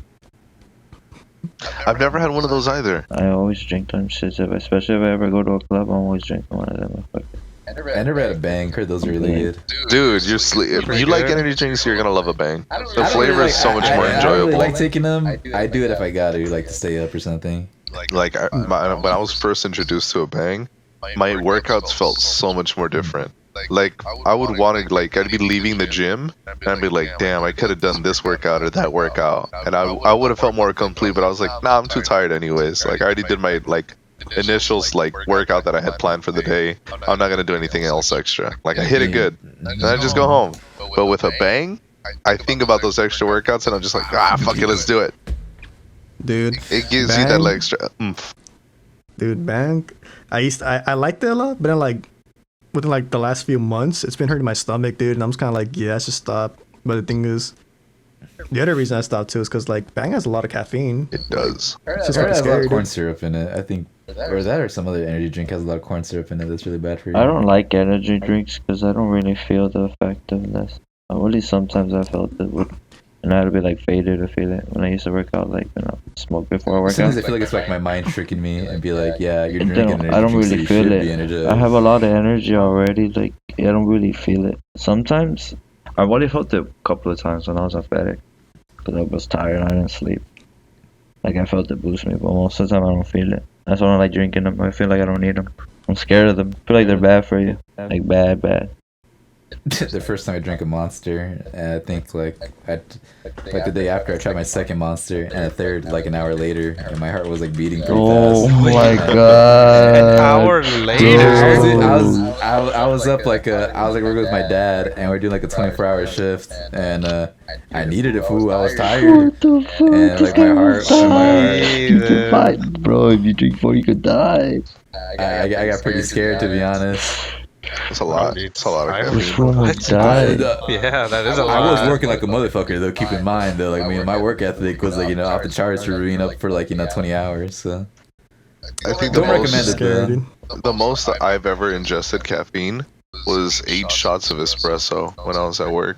I've never had one of those either. I always drink them shits, especially if I ever go to a club. I'm always drinking one of them. Motherfuckers. I never had a Bang. Heard those are really good. Dude, if you like energy drinks, you're gonna love a Bang. The I don't flavor really is so much more I don't enjoyable. really like taking them. I do it if I gotta, like to stay up or something. When I was first introduced to a Bang, my workouts felt so much more different. Like, I would want to, I'd be leaving the gym, and I'd be like, damn, I could have done this workout or that workout. And I would have felt more complete, but I was like, nah, I'm too tired anyways. I already did my, initials, workout that I had planned for the day. I'm not going to do anything else extra. I hit it good, and I just go home. But with a Bang, I think about those extra workouts, and I'm just like, fuck it, let's do it. Dude, It gives you that extra oomph. dude, Bang. I liked it a lot, but then within the last few months, it's been hurting my stomach, dude, and I'm just kind of like, yeah, I should stop. But the thing is, The other reason I stopped too is because like Bang has a lot of caffeine. It does. It's just It fucking has a lot scary, of corn dude. syrup in it. I think, or that, or some other energy drink has a lot of corn syrup in it. That's really bad for you. I don't like energy drinks because I don't really feel the effectiveness. Only sometimes I felt it would, and I had to be like faded to feel it. When I used to work out, like smoke before I work out. Sometimes I feel like it's like my mind tricking me and be like, yeah, you're drinking energy I don't drinks, so really you feel should it. be energized. I have a lot of energy already. Like I don't really feel it. Sometimes I've only felt it a couple of times when I was athletic, because I was tired and I didn't sleep. Like I felt it boost me, but most of the time I don't feel it. That's why I don't like drinking them. I feel like I don't need them. I'm scared of them. I feel like they're bad for you. Like bad. The first time I drank a Monster, I think like the day after I tried my second Monster, and a third like an hour later, and my heart was like beating pretty Oh fast. my And, god. An hour later. I was up like I was like working with my dad, and we're doing like a 24-hour shift, and I needed a fool. I was tired, What the fuck? and like my heart, You can fight, bro. If you drink 4, you could die. I got pretty scared, to be honest. It's a lot. It's a lot of This caffeine. one would die. Yeah, that is a I lot. was working like a motherfucker though. Keep in mind though, like my work ethic was like off the charts for being up for like 20 hours. So I think the don't recommend most, it Scary, though. dude. the most that I've ever ingested caffeine was 8 shots of espresso when I was at work,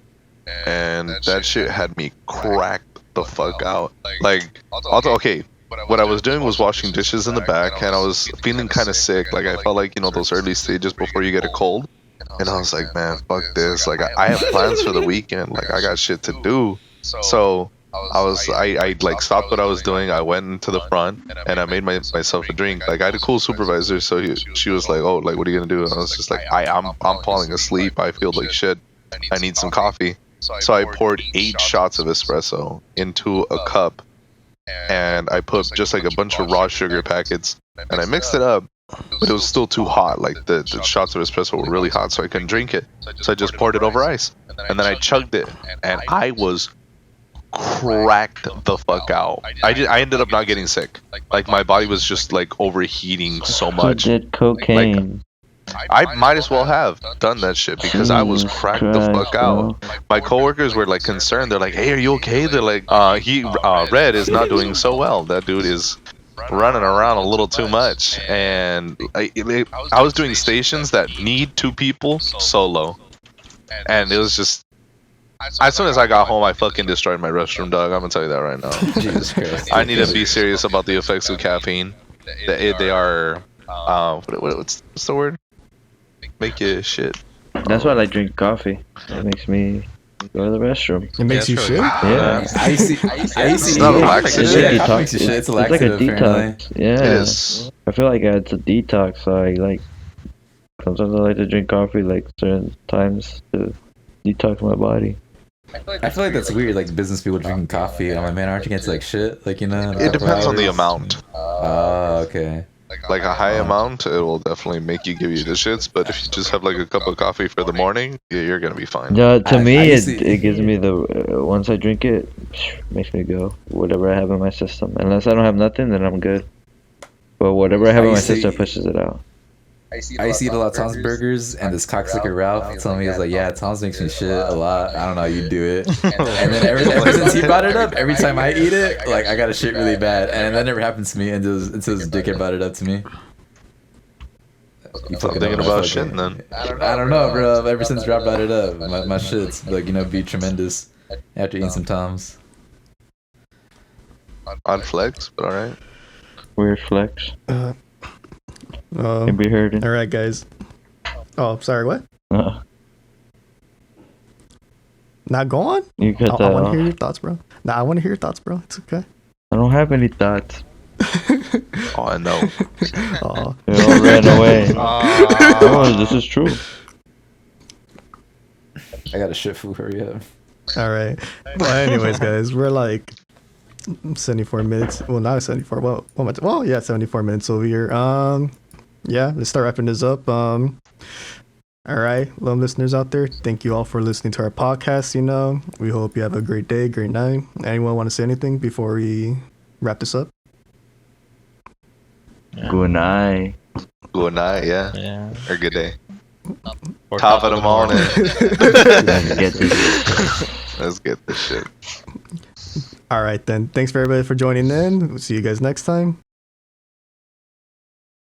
and that shit had me cracked the fuck out. Like, okay, what I was doing was washing dishes in the back, and I was feeling kind of sick. Like, I felt like, those early stages before you get a cold. And I was like, man, fuck this. Like, I have plans for the weekend. Like, I got shit to do. So I like stopped what I was doing. I went into the front and I made myself a drink. Like, I had a cool supervisor, so she was like, oh, like, what are you gonna do? And I was just like, I'm falling asleep. I feel like shit. I need some coffee. So I poured 8 shots of espresso into a cup, and I put just like a bunch of raw sugar packets, and I mixed it up, but it was still too hot. Like the shots of espresso were really hot, so I couldn't drink it. So I just poured it over ice, and then I chugged it, and I was cracked the fuck out. I ended up not getting sick. Like my body was just like overheating so Who much. did cocaine? I might as well have done that shit because I was Jesus cracked the fuck Christ, out. bro. My coworkers were like concerned. They're like, "Hey, are you okay?" They're like, Red is not doing so well. That dude is running around a little too much." And I was doing stations that need 2 people solo, and it was just. As soon as I got home, I fucking destroyed my restroom, dog. I'm gonna tell you that right now. Jesus Christ. I need to be serious about the effects of caffeine. They are, what's the word? Make you shit. That's why I like drinking coffee. It makes me go to the restroom. It makes you shit. Yeah. It's not a laxative. It's Yeah, like coffee detox. makes you shit. It's a It's like a laxative, apparently. detox. Yeah. It is. I feel like it's a detox, so I like. Sometimes I like to drink coffee like certain times to detox my body. I feel like that's weird, like business people drinking coffee. I'm like, man, aren't you getting like shit? Like, in a It couple depends on the hours? amount. Oh, okay. Like a high amount, it will definitely make you give you the shits. But if you just have like a cup of coffee for the morning, yeah, you're gonna be fine. Yeah, to I- me, I it, see. it gives me the once I drink it, makes me go whatever I have in my system. Unless I don't have nothing, then I'm good. But whatever I have in my system pushes it out. I used to eat a lot of Tom's burgers, and this cocksucker Ralph told me, he was like, yeah, Tom's makes me shit a lot. I don't know how you do it. And then ever since he brought it up, every time I eat it, like, I gotta shit really bad. And that never happens to me until this dickhead brought it up to me. You So I'm fucking thinking know, about motherfucker. shitting then. I don't know, bro. Ever since Rob brought it up, my shit's, like, be tremendous after eating some Tom's. On flex, but alright. Weird flex. Can Um, be heard. all right, guys. Oh, sorry. What? Not go on? You cut I that want to off. hear your thoughts, bro. Nah, I want to hear your thoughts, bro. It's okay. I don't have any thoughts. Oh, I know. Oh, They all ran away. Oh, this is true. I got a shit food, hurry up. all right. Well, anyways, guys, we're like 74 minutes. Well, not 74. Well, yeah, 74 minutes over here. Yeah, let's start wrapping this up. All right, love listeners out there. Thank you all for listening to our podcast. We hope you have a great day, great night. Anyone want to say anything before we wrap this up? Good night. Good night, yeah. Yeah. Or good day. Or Top of the morning. Let's get this. Let's get this shit. All right then. Thanks for everybody for joining in. We'll see you guys next time.